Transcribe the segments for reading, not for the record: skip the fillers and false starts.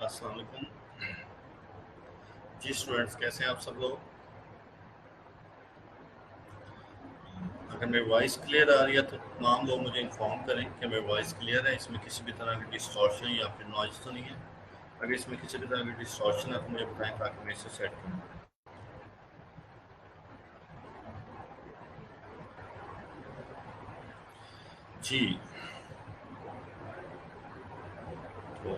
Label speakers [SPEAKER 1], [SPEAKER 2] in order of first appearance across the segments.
[SPEAKER 1] अस्सलाम वालेकुम। जी स्टूडेंट्स, कैसे हैं आप सब लोग? अगर मेरी वॉइस क्लियर आ रही है तो तमाम लोग मुझे इन्फॉर्म करें कि मेरी वॉइस क्लियर है, इसमें किसी भी तरह की डिस्टॉर्शन या फिर नॉइज़ तो नहीं है। अगर इसमें किसी भी तरह की डिस्टॉर्शन है तो मुझे बताएं ताकि मैं इसे सेट करूँ। जी, तो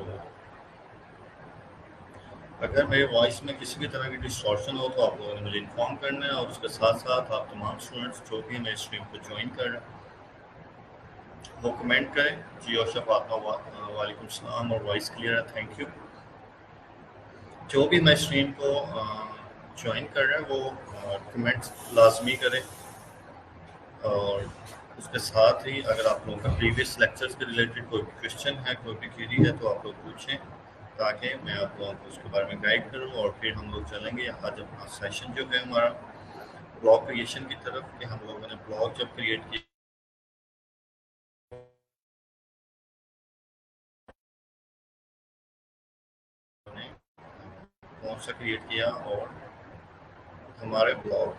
[SPEAKER 1] अगर मेरी वॉइस में किसी भी तरह की डिस्टॉर्शन हो तो आप लोगों ने मुझे इन्फॉर्म करना है, और उसके साथ साथ आप तमाम स्टूडेंट्स जो भी मेरे स्ट्रीम को ज्वाइन कर रहे हैं वो कमेंट करें। जी और शफात वालेकुम सलाम, और वॉइस क्लियर है, थैंक यू। जो भी मैं स्ट्रीम को ज्वाइन कर रहे हैं वो कमेंट्स लाजमी करें, और उसके साथ ही अगर आप लोगों का प्रीवियस लेक्चर्स के रिलेटेड कोई भी क्वेश्चन है, कोई भी क्वेरी है तो आप लोग पूछें ताकि मैं आप लोगों को उसके बारे में गाइड करूं, और फिर हम लोग चलेंगे आज अपना सेशन जो है हमारा ब्लॉग क्रिएशन की तरफ, कि हम लोगों ने ब्लॉग जब क्रिएट किए कौन सा क्रिएट किया, और हमारे ब्लॉग।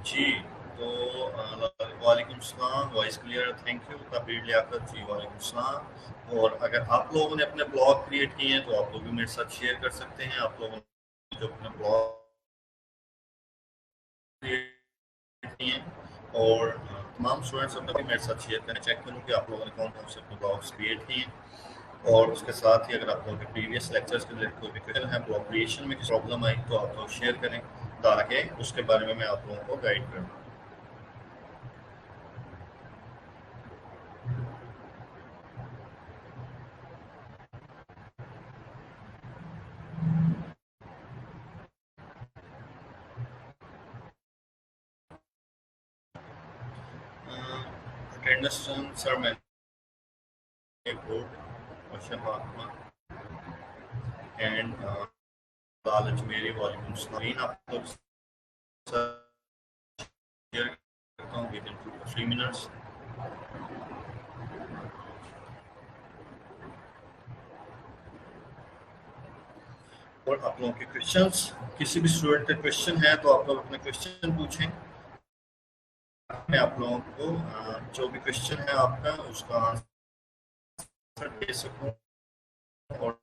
[SPEAKER 1] जी, तो वालेकुम सलाम, voice clear, thank you. Tabeer Liaquat ji, वालेकुम सलाम। और अगर आप लोगों ने अपने ब्लॉग क्रिएट किए हैं तो आप लोग भी मेरे साथ शेयर कर सकते हैं। आप लोगों ने जो अपने ब्लॉग क्रिएट किए हैं, और तमाम स्टूडेंट्स अपना भी मेरे साथ शेयर करें, चेक करूँ कि आप लोगों ने कौन कौन से अपने ब्लॉग्स क्रिएट किए हैं। और उसके साथ ही अगर आप लोगों के प्रीवियस लेक्चर्स के रिलेटेड कोई भी क्वेश्चन है, ब्लॉग क्रिएशन में किसी प्रॉब्लम आई तो आप लोग शेयर करें ताकि उसके बारे में मैं आप लोगों को गाइड करूँ। अटेंडेंस सर, मैं कोट और शफात्मा एंड लाल अजमेरी, वालेकुम सलाम। आप लोग शेयर करता हूँ विद इन 2 to 3 मिनट्स। और आप लोगों के क्वेश्चंस, किसी भी स्टूडेंट का क्वेश्चन है तो आप लोग अपने क्वेश्चन पूछें। मैं आप लोगों को जो भी क्वेश्चन है आपका उसका आंसर दे सकूं, और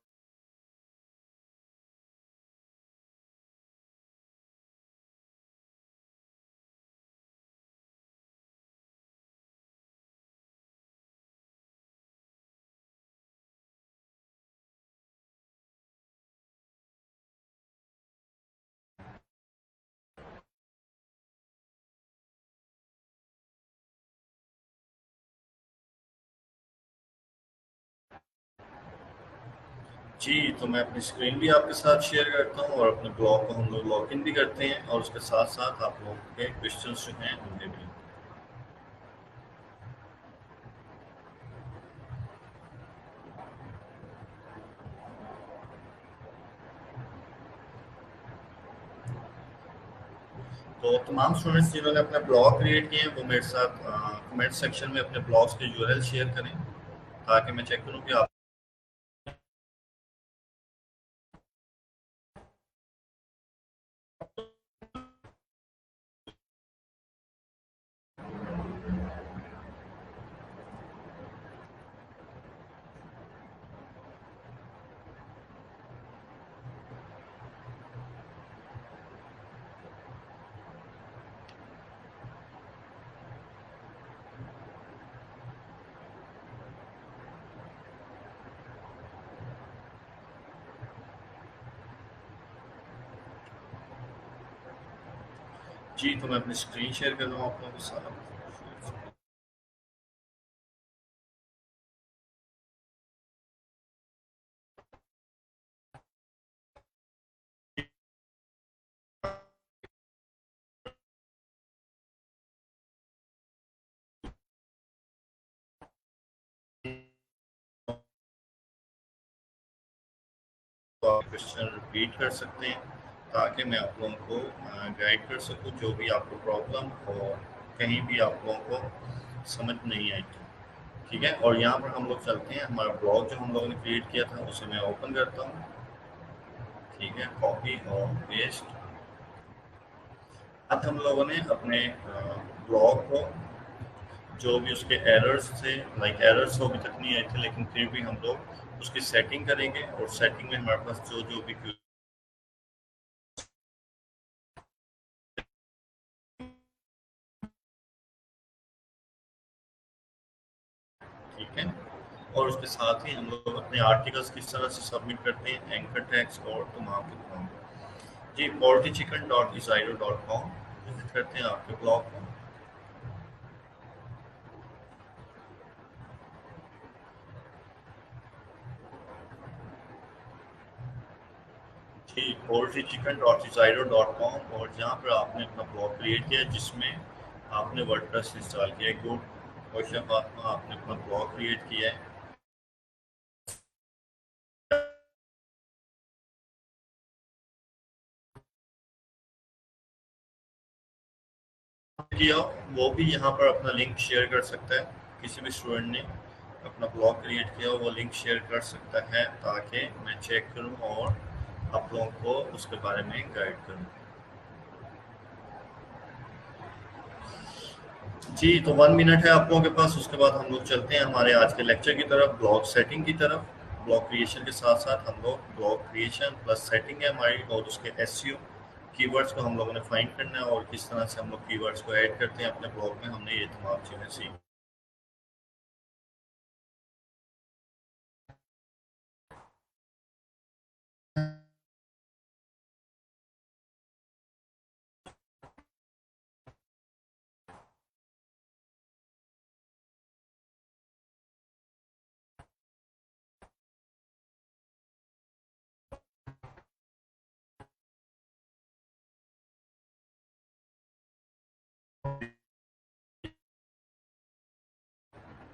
[SPEAKER 1] जी, तो मैं अपनी स्क्रीन भी आपके साथ शेयर करता हूँ, और अपने ब्लॉग को हम लोग लॉग इन भी करते हैं, और उसके साथ साथ आप लोगों के क्वेश्चन जो हैं उनके भी। तो तमाम स्टूडेंट्स जिन्होंने अपने ब्लॉग क्रिएट किए हैं वो मेरे साथ कमेंट सेक्शन में अपने ब्लॉग्स के यूआरएल शेयर करें ताकि मैं चेक करूं कि आप जी, तो मैं अपनी स्क्रीन शेयर कर रहा हूँ आप लोगों के साथ। आप क्वेश्चन रिपीट कर सकते हैं ताकि मैं आप लोगों को गाइड कर सकूं जो भी आपको प्रॉब्लम और कहीं भी आप लोगों को समझ नहीं आई तो। ठीक है, और यहाँ पर हम लोग चलते हैं, हमारा ब्लॉग जो हम लोगों ने क्रिएट किया था उसे मैं ओपन करता हूँ। ठीक है, कॉपी और पेस्ट। अब हम लोगों ने अपने ब्लॉग को जो भी उसके एरर्स थे, लाइक एरर्स तो अभी तक नहीं आए थे लेकिन फिर भी हम लोग उसकी सेटिंग करेंगे और सेटिंग में हमारे पास जो जो भी ठीक है, और उसके साथ ही हम लोग अपने आर्टिकल्स किस तरह से सबमिट करते हैं, एंकर टैग्स और तमाम के तमाम। जी, poultrychicken.isiro.com विजिट करते हैं आपके ब्लॉग को। जी, poultrychicken.isiro.com, और जहाँ पर आपने अपना ब्लॉग क्रिएट किया जिसमें आपने वर्डप्रेस इंस्टॉल किया है। गुड क्वेश्चन फातिमा, आपने अपना ब्लॉग क्रिएट किया है। किया वो भी यहाँ पर अपना लिंक शेयर कर सकता है। किसी भी स्टूडेंट ने अपना ब्लॉग क्रिएट किया वो लिंक शेयर कर सकता है ताकि मैं चेक करूँ और आप लोगों को उसके बारे में गाइड करूँ। जी, तो 1 मिनट है आप लोगों के पास, उसके बाद हम लोग चलते हैं हमारे आज के लेक्चर की तरफ, ब्लॉग सेटिंग की तरफ। ब्लॉग क्रिएशन के साथ साथ हम लोग ब्लॉग क्रिएशन प्लस सेटिंग है हमारी, और उसके एसईओ कीवर्ड्स को हम लोगों ने फाइंड करना है और किस तरह से हम लोग कीवर्ड्स को ऐड करते हैं अपने ब्लॉग में, हमने ये तमाम चीज़ें सीखी।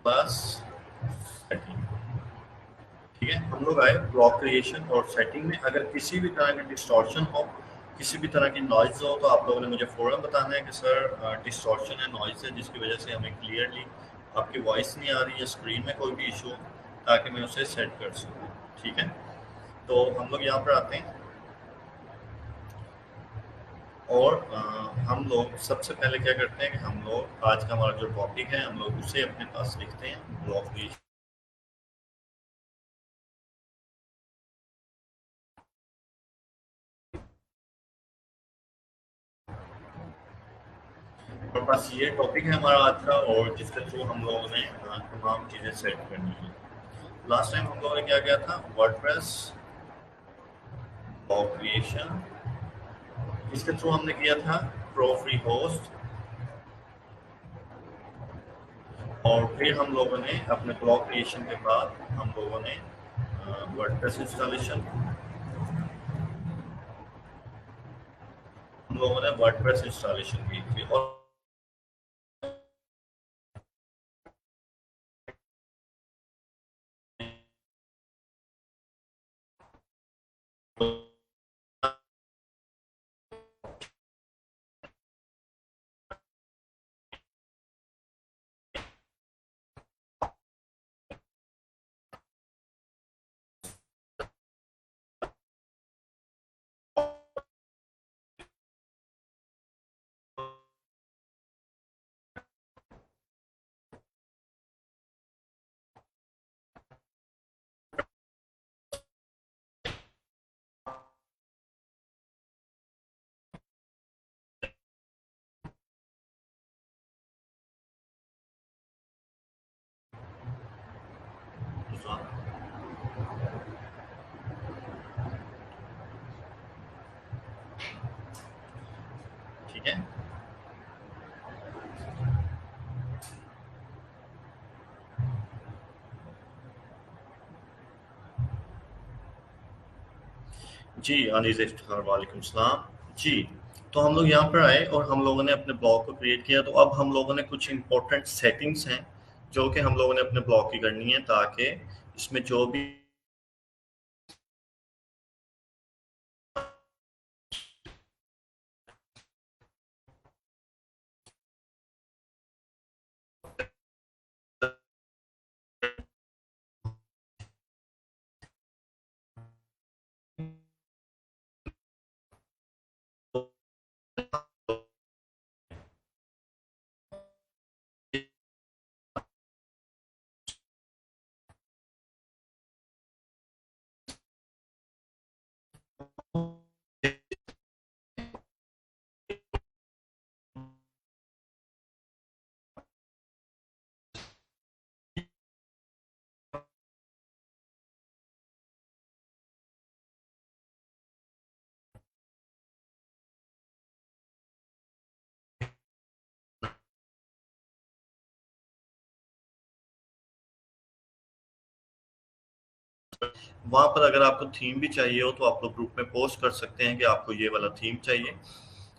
[SPEAKER 1] बस सेटिंग। ठीक है, हम लोग आए ब्लॉग क्रिएशन और सेटिंग में। अगर किसी भी तरह का डिस्टॉर्शन हो, किसी भी तरह की नॉइज़ हो, तो आप लोगों ने मुझे फ़ौरन बताना है कि सर डिस्टॉर्शन है, नॉइज़ है, जिसकी वजह से हमें क्लियरली आपकी वॉइस नहीं आ रही है, स्क्रीन में कोई भी इशू हो, ताकि मैं उसे सेट कर सकूँ। ठीक है, तो हम लोग यहाँ पर आते हैं और हम लोग सबसे पहले क्या करते हैं कि हम लोग आज का हमारा जो टॉपिक है हम लोग उसे अपने पास लिखते हैं, ब्लॉग क्रिएशन। हमारे पास ये टॉपिक है हमारा आज का, और जिसके थ्रू हम लोगों ने तमाम चीज़ें सेट करनी है। लास्ट टाइम हम लोगों ने क्या किया था, वर्डप्रेस ब्लॉग क्रिएशन, इसके थ्रू हमने किया था प्रो फ्री होस्ट, और फिर हम लोगों ने अपने ब्लॉग क्रिएशन के बाद हम लोगों ने वर्डप्रेस इंस्टॉलेशन, हम लोगों ने वर्डप्रेस इंस्टॉलेशन की थी, और ठीक है। जी, अनीस इफ्तिखार, वालेकुम सलाम। जी, तो हम लोग यहाँ पर आए और हम लोगों ने अपने ब्लॉग को क्रिएट किया। तो अब हम लोगों ने कुछ इंपॉर्टेंट सेटिंग्स हैं जो कि हम लोगों ने अपने ब्लॉग की करनी है ताकि इसमें जो भी वहां पर अगर आपको थीम भी चाहिए हो तो आप लोग ग्रुप में पोस्ट कर सकते हैं कि आपको ये वाला थीम चाहिए,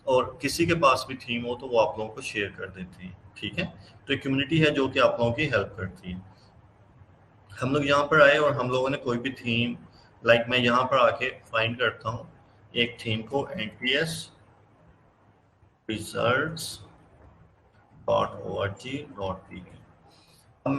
[SPEAKER 1] और किसी के पास भी थीम हो तो वो आप लोगों को शेयर कर देते हैं। ठीक है, तो एक कम्युनिटी है जो कि आप लोगों की हेल्प करती है। हम लोग यहाँ पर आए और हम लोगों ने कोई भी थीम, लाइक मैं यहाँ पर आके फाइंड करता हूँ एक थीम को, NTS रिजल्ट्स .org.pk। अब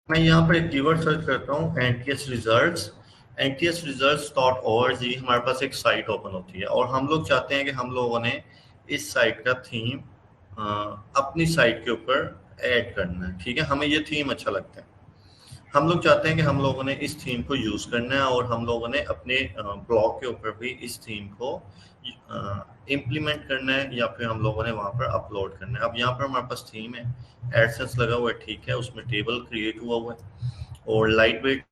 [SPEAKER 1] मैं यहाँ पर एक कीवर्ड सर्च करता हूँ, NTS results. NTS results dot ORG हमारे पास एक साइट ओपन होती है, और हम लोग चाहते हैं कि हम लोगों ने इस साइट का थीम अपनी साइट के ऊपर ऐड करना है। ठीक है, हमें ये थीम अच्छा लगता है, हम लोग चाहते हैं कि हम लोगों ने इस थीम को यूज करना है, और हम लोगों ने अपने ब्लॉग के ऊपर भी इस थीम को इम्प्लीमेंट करना है, या फिर हम लोगों ने वहां पर अपलोड करना है। अब यहाँ पर हमारे पास थीम है, एडसेंस लगा हुआ है, ठीक है, उसमें टेबल क्रिएट हुआ हुआ है, और लाइट वेट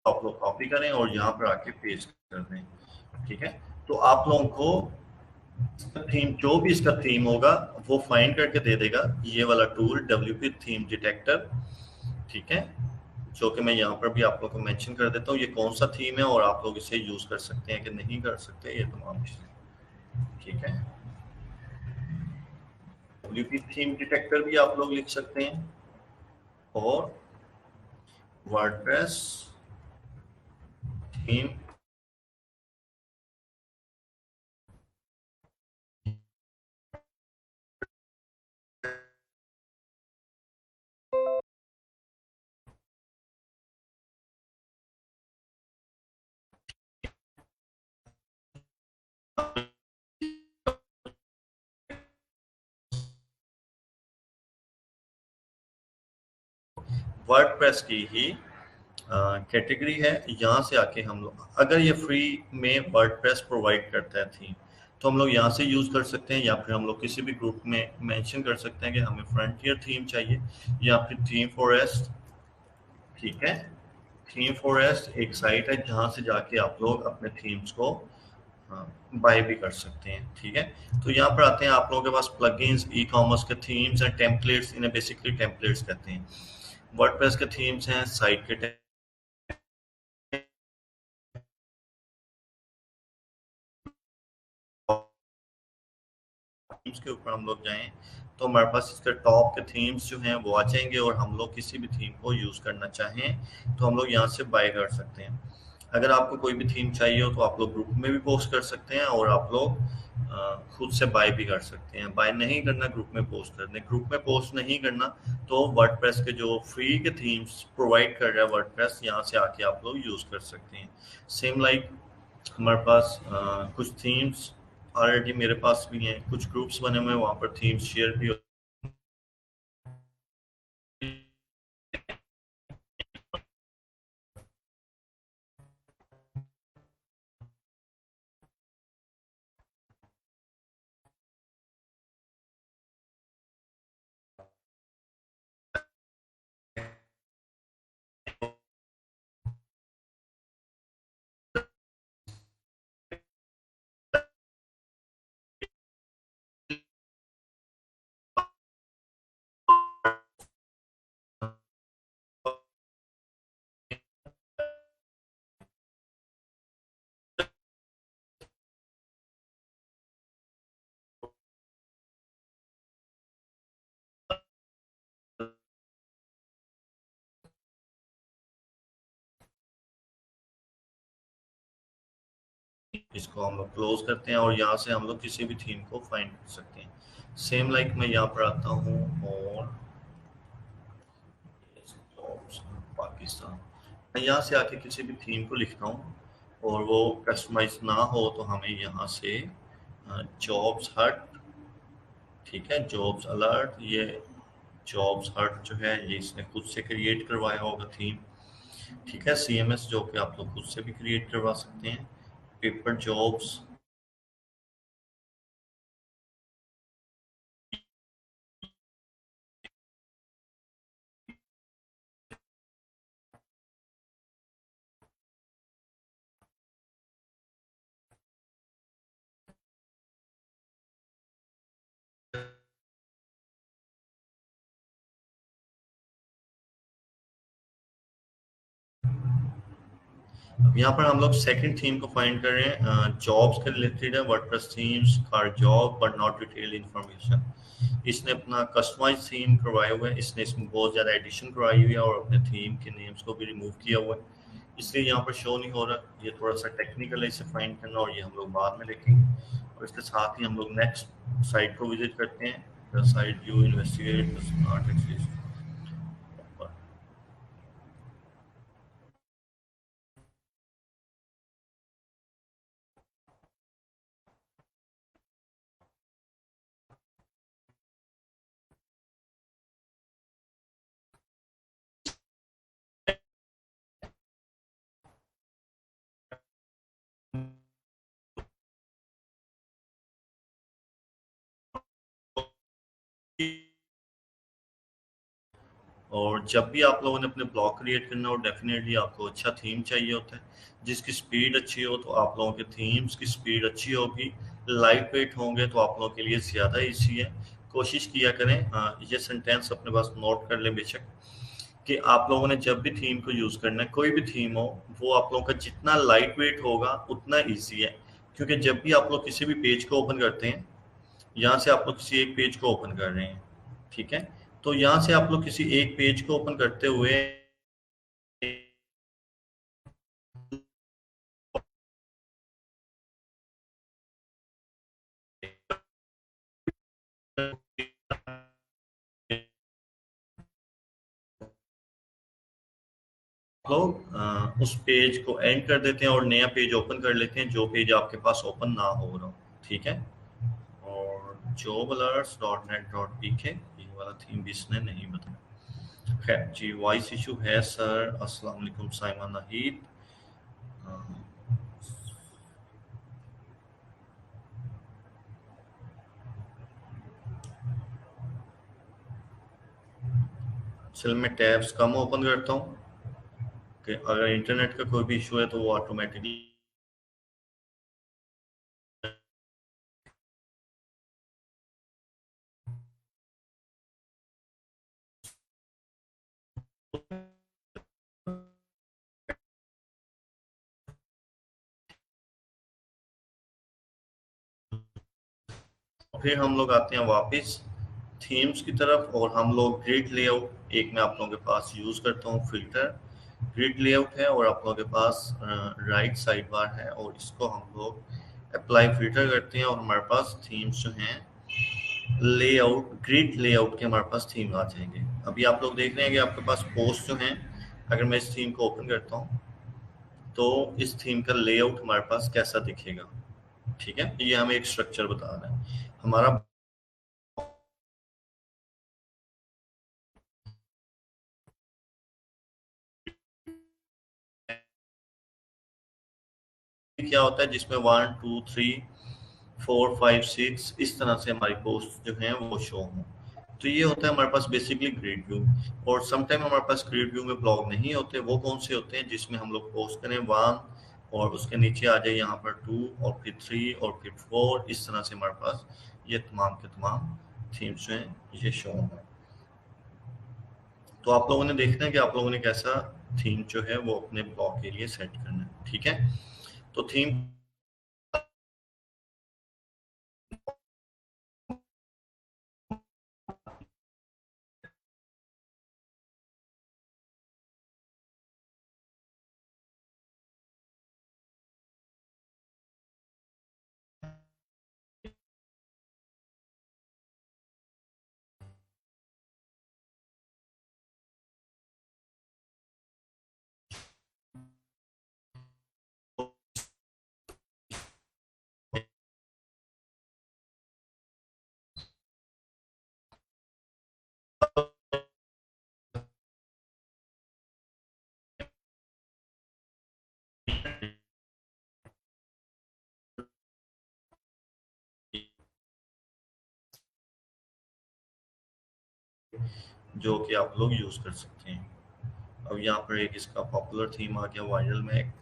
[SPEAKER 1] आप लोग कॉपी करें और यहाँ पर आके पेस्ट कर दें। ठीक है, तो आप लोगों को थीम, जो भी इसका थीम होगा वो फाइंड करके दे देगा, ये वाला टूल WP थीम डिटेक्टर। ठीक है, जो कि मैं यहाँ पर भी आप लोग को मेंशन कर देता हूँ ये कौन सा थीम है, और आप लोग इसे यूज कर सकते हैं कि नहीं कर सकते, ये तमाम चीजें। ठीक है, WP थीम डिटेक्टर भी आप लोग लिख सकते हैं, और वर्डप्रेस थीम वर्डप्रेस की ही कैटेगरी है। यहाँ से आके हम लोग, अगर ये फ्री में वर्डप्रेस प्रोवाइड करता है थीम, तो हम लोग यहाँ से यूज कर सकते हैं, या फिर हम लोग किसी भी ग्रुप में मेंशन कर सकते हैं कि हमें फ्रंटियर थीम चाहिए, या फिर थीम फॉरेस्ट। ठीक है, थीम फॉरेस्ट एक साइट है जहाँ से जाके आप लोग अपने थीम्स को बाय भी कर सकते हैं। ठीक है, तो यहाँ पर आते हैं, आप लोगों के पास प्लगइन्स, ई कॉमर्स के थीम्स एंड टेम्पलेट्स, इन्हें बेसिकली टेम्पलेट्स कहते हैं। वर्डप्रेस के थीम्स हैं, साइट के थीम्स के ऊपर हम लोग जाएं तो हमारे पास इसके टॉप के थीम्स जो हैं वो आ जाएंगे, और हम लोग किसी भी थीम को यूज करना चाहें तो हम लोग यहाँ से बाय कर सकते हैं। अगर आपको कोई भी थीम चाहिए हो तो आप लोग ग्रुप में भी पोस्ट कर सकते हैं, और आप लोग खुद से बाय भी कर सकते हैं। बाय नहीं करना, ग्रुप में पोस्ट करने, ग्रुप में पोस्ट नहीं करना, तो वर्डप्रेस के जो फ्री के थीम्स प्रोवाइड कर रहा है वर्डप्रेस, यहाँ से आके आप लोग यूज कर सकते हैं। सेम लाइक हमारे पास कुछ थीम्स ऑलरेडी मेरे पास भी हैं, कुछ ग्रुप्स बने हुए हैं, वहाँ पर थीम्स शेयर भी इसको हम लोग क्लोज करते हैं और यहाँ से हम लोग किसी भी थीम को फाइंड कर सकते हैं। सेम लाइक मैं यहाँ पर आता हूँ और पाकिस्तान, मैं यहाँ से आके किसी भी थीम को लिखता हूँ और वो कस्टमाइज ना हो तो हमें यहाँ से जॉब्स हट, ठीक है, जॉब्स अलर्ट, ये जॉब्स हट जो है ये इसने खुद से क्रिएट करवाया होगा थीम, ठीक है। CMS जो कि आप लोग खुद से भी क्रिएट करवा सकते हैं। पेपर जॉब्स, अब यहाँ पर हम लोग सेकंड थीम को फाइंड कर रहे हैं, जॉब्स के रिलेटेड है, WordPress themes for job but not detail information. इसने अपना कस्टमाइज थीम करवाया हुआ है, इसने इसमें बहुत ज़्यादा एडिशन करवाई हुई है और अपने थीम के नेम्स को भी रिमूव किया हुआ है, इसलिए यहाँ पर शो नहीं हो रहा। ये थोड़ा सा टेक्निकल है इसे फाइंड करना और ये हम लोग बाद में देखेंगे। और इसके साथ ही हम लोग नेक्स्ट साइट को विजिट करते हैं, site view investigate smart axis. और जब भी आप लोगों ने अपने ब्लॉग क्रिएट करना हो डेफिनेटली आपको अच्छा थीम चाहिए होता है, जिसकी स्पीड अच्छी हो, तो आप लोगों के थीम्स की स्पीड अच्छी होगी, लाइट वेट होंगे तो आप लोगों के लिए ज़्यादा ईजी है। कोशिश किया करें, ये सेंटेंस अपने पास नोट कर लें बेशक, कि आप लोगों ने जब भी थीम को यूज़ करना है, कोई भी थीम हो, वो आप लोगों का जितना लाइट वेट होगा उतना ईजी है। क्योंकि जब भी आप लोग किसी भी पेज को ओपन करते हैं, यहाँ से आप लोग किसी एक पेज को ओपन कर रहे हैं, ठीक है, तो यहाँ से आप लोग किसी एक पेज को ओपन करते हुए लोग उस पेज को एंड कर देते हैं और नया पेज ओपन कर लेते हैं जो पेज आपके पास ओपन ना हो रहा, ठीक है। और job alerts dot net dot PK ये वाला थीम भी इसने नहीं बताया। खैर जी, वॉइस इशू है सर, अस्सलाम वालेकुम साइमा नाहिद। चल मैं टैब्स कम ओपन करता हूँ कि अगर इंटरनेट का कोई भी इशू है तो वो ऑटोमेटिकली, फिर हम लोग आते हैं वापस थीम्स की तरफ और हम लोग ग्रिड लेआउट, एक मैं आप लोगों के पास यूज़ करता हूँ फिल्टर, ग्रिड लेआउट है और आप लोगों के पास राइट साइड बार है और इसको हम लोग अप्लाई फिल्टर करते हैं और हमारे पास थीम्स जो हैं लेआउट, ग्रिड लेआउट के हमारे पास थीम आ जाएंगे। अभी आप लोग देख रहे हैं कि आपके पास पोस्ट जो हैं, अगर मैं इस थीम को ओपन करता हूँ तो इस थीम का लेआउट हमारे पास कैसा दिखेगा, ठीक है, ये हमें एक स्ट्रक्चर बता रहा है हमारा। क्या होता है जिसमें 1 2 3 4 5 6 इस तरह से हमारी पोस्ट जो है वो शो हो, तो ये होता है हमारे पास बेसिकली ग्रिड व्यू। और समटाइम हमारे पास ग्रिड व्यू में ब्लॉग नहीं होते, वो कौन से होते हैं जिसमें हम लोग पोस्ट करें 1 और उसके नीचे आ जाए यहाँ पर 2 और फिर 3 और फिर 4, इस तरह से हमारे पास ये तमाम के तमाम थीम्स जो हैं ये शो हों। तो आप लोगों ने देखना है कि आप लोगों ने कैसा थीम जो है वो अपने ब्लॉग के लिए सेट करना है, ठीक है। तो थीम जो कि आप लोग यूज़ कर सकते हैं। अब यहाँ पर एक इसका पॉपुलर थीम आ गया वायरल मैक,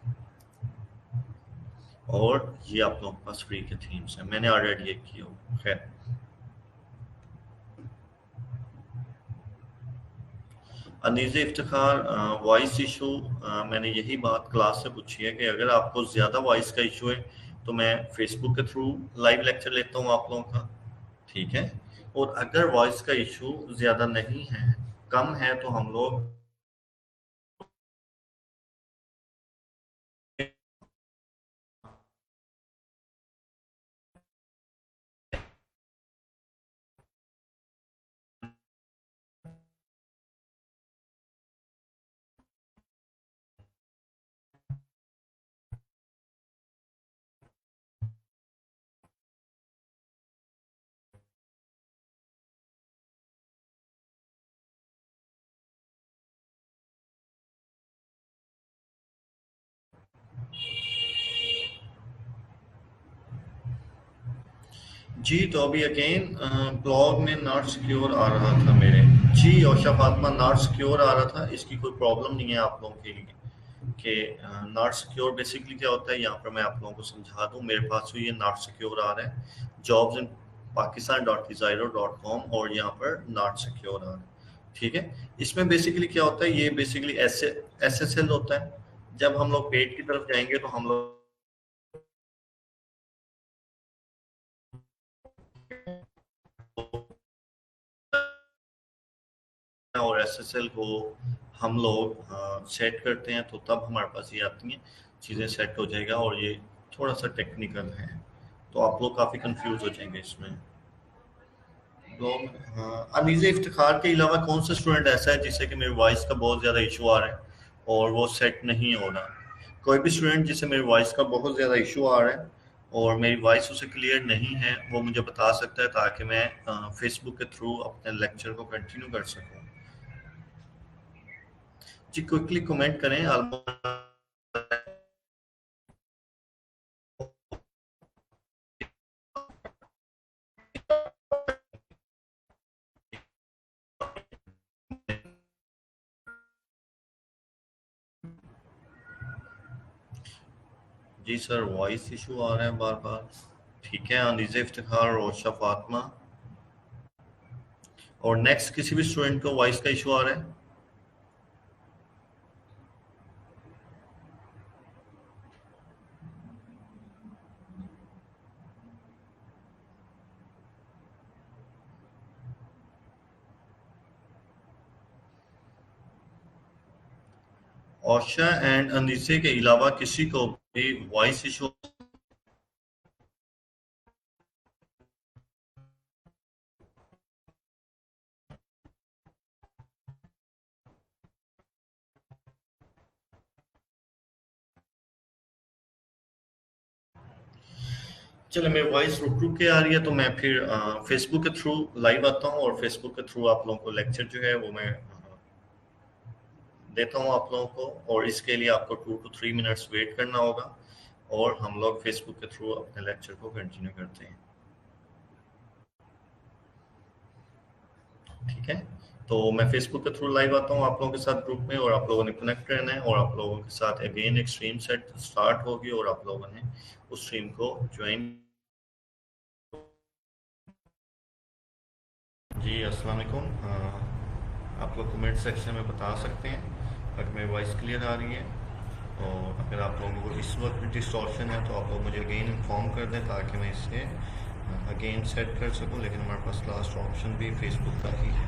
[SPEAKER 1] और ये आप लोगों के पास फ्री के थीम्स हैं, मैंने ऑलरेडी एक किया हो। खैर, अनीज़ इफ्तिखार, वॉइस इशू, मैंने यही बात क्लास से पूछी है कि अगर आपको ज़्यादा वॉइस का इशू है तो मैं फेसबुक के थ्रू लाइव लेक्चर लेता हूँ आप लोगों का, ठीक है। और अगर वॉइस का इशू ज़्यादा नहीं है, कम है, तो हम लोग जी, तो अभी अगेन ब्लॉग में नॉट सिक्योर आ रहा था मेरे। जी योशा फातिमा, नॉट सिक्योर आ रहा था, इसकी कोई प्रॉब्लम नहीं है आप लोगों के लिए कि नॉट सिक्योर बेसिकली क्या होता है। यहाँ पर मैं आप लोगों को समझा दूँ, मेरे पास भी ये नॉट सिक्योर आ रहा है, जॉब्स इन pakistan.kizairo.com, और यहाँ पर नॉट सिक्योर आ रहा है, ठीक है। इसमें बेसिकली क्या होता है, ये बेसिकली SSL होता है। जब हम लोग पेड की तरफ जाएंगे तो हम लोग और SSL को हम लोग सेट करते हैं, तो तब हमारे पास ये आती हैं चीज़ें, सेट हो जाएगा। और ये थोड़ा सा टेक्निकल है, तो आप लोग काफ़ी कंफ्यूज हो जाएंगे इसमें। तो अनीज़ इफ्तिखार के अलावा कौन सा स्टूडेंट ऐसा है जिससे कि मेरी वॉइस का बहुत ज़्यादा इशू आ रहा है और वो सेट नहीं हो रहा? कोई भी स्टूडेंट जिसे मेरी वॉइस का बहुत ज़्यादा इशू आ रहा है और मेरी वॉइस उसे क्लियर नहीं है, वो मुझे बता सकता है, ताकि मैं फेसबुक के थ्रू अपने लेक्चर को कंटिन्यू कर सकूँ। जी क्विकली कमेंट करें। जी सर, वॉइस इशू आ रहा है बार बार, ठीक है। अनीज़ इफ्तिखार, रोशा फातिमा, और नेक्स्ट किसी भी स्टूडेंट को वॉइस का इशू आ रहा है? औशा एंड अनीसे के अलावा किसी को भी वॉइस इशू? चलो, मेरी वॉइस रुक रुक के आ रही है, तो मैं फिर फेसबुक के थ्रू लाइव आता हूँ, और फेसबुक के थ्रू आप लोगों को लेक्चर जो है वो मैं देता हूँ आप लोगों को। और इसके लिए आपको 2 to 3 मिनट्स वेट करना होगा, और हम लोग फेसबुक के थ्रू अपने लेक्चर को कंटिन्यू करते हैं, ठीक है। तो मैं फेसबुक के थ्रू लाइव आता हूँ आप लोगों के साथ ग्रुप में, और आप लोगों ने कनेक्ट रहना है, और आप लोगों के साथ अगेन एक स्ट्रीम सेट स्टार्ट होगी, और आप लोगों ने उस स्ट्रीम को ज्वाइन। जी अस्सलाम वालेकुम। आप लोग कमेंट सेक्शन में बता सकते हैं अगर मेरी वॉइस क्लियर आ रही है, और अगर आप लोगों को इस वक्त डिस्टॉर्शन है तो आप लोग मुझे अगेन इन्फॉर्म कर दें, ताकि मैं इसे अगेन सेट कर सकूं। लेकिन हमारे पास लास्ट ऑप्शन भी फेसबुक का ही है।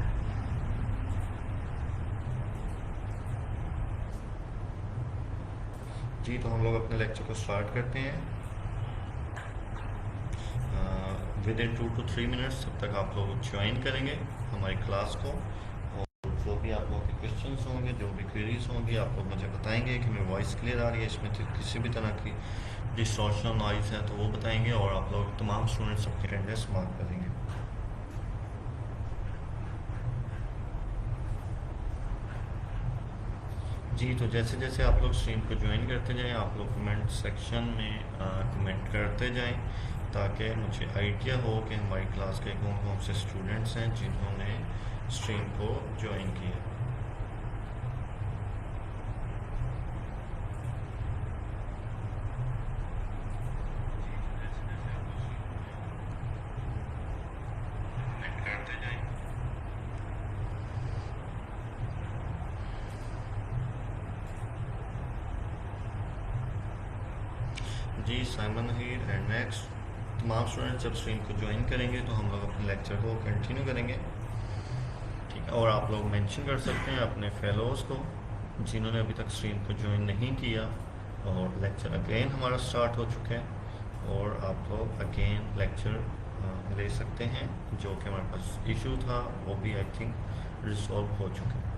[SPEAKER 1] जी, तो हम लोग अपने लेक्चर को स्टार्ट करते हैं विद इन 2 to 3 मिनट्स। तब तक आप लोग ज्वाइन करेंगे हमारी क्लास को, और जो भी आप लोगों के क्वेश्चंस होंगे, जो भी क्वेरीज होंगी, आप लोग मुझे बताएंगे कि मेरी वॉइस क्लियर आ रही है, इसमें किसी भी तरह की डिस्टॉर्शन नॉइज़ है तो वो बताएंगे, और आप लोग तमाम स्टूडेंट्स अपनी अटेंडेंस मार्क करेंगे। जी, तो जैसे जैसे आप लोग स्ट्रीम को ज्वाइन करते जाएं, आप लोग कमेंट सेक्शन में कमेंट करते जाएं, ताकि मुझे आइडिया हो कि हमारी क्लास के कौन कौन से स्टूडेंट्स हैं जिन्होंने स्ट्रीम को ज्वाइन किया। जी साइमन हीर एंड नेक्स्ट तमाम स्टूडेंट्स जब स्ट्रीम को ज्वाइन करेंगे तो हम लोग अपने लेक्चर को कंटिन्यू करेंगे, ठीक है। और आप लोग मेंशन कर सकते हैं अपने फेलोज़ को जिन्होंने अभी तक स्ट्रीम को ज्वाइन नहीं किया, और लेक्चर अगेन हमारा स्टार्ट हो चुका है और आप लोग अगेन लेक्चर ले सकते हैं। जो कि हमारे पास इशू था वो भी आई थिंक रिजॉल्व हो चुका है।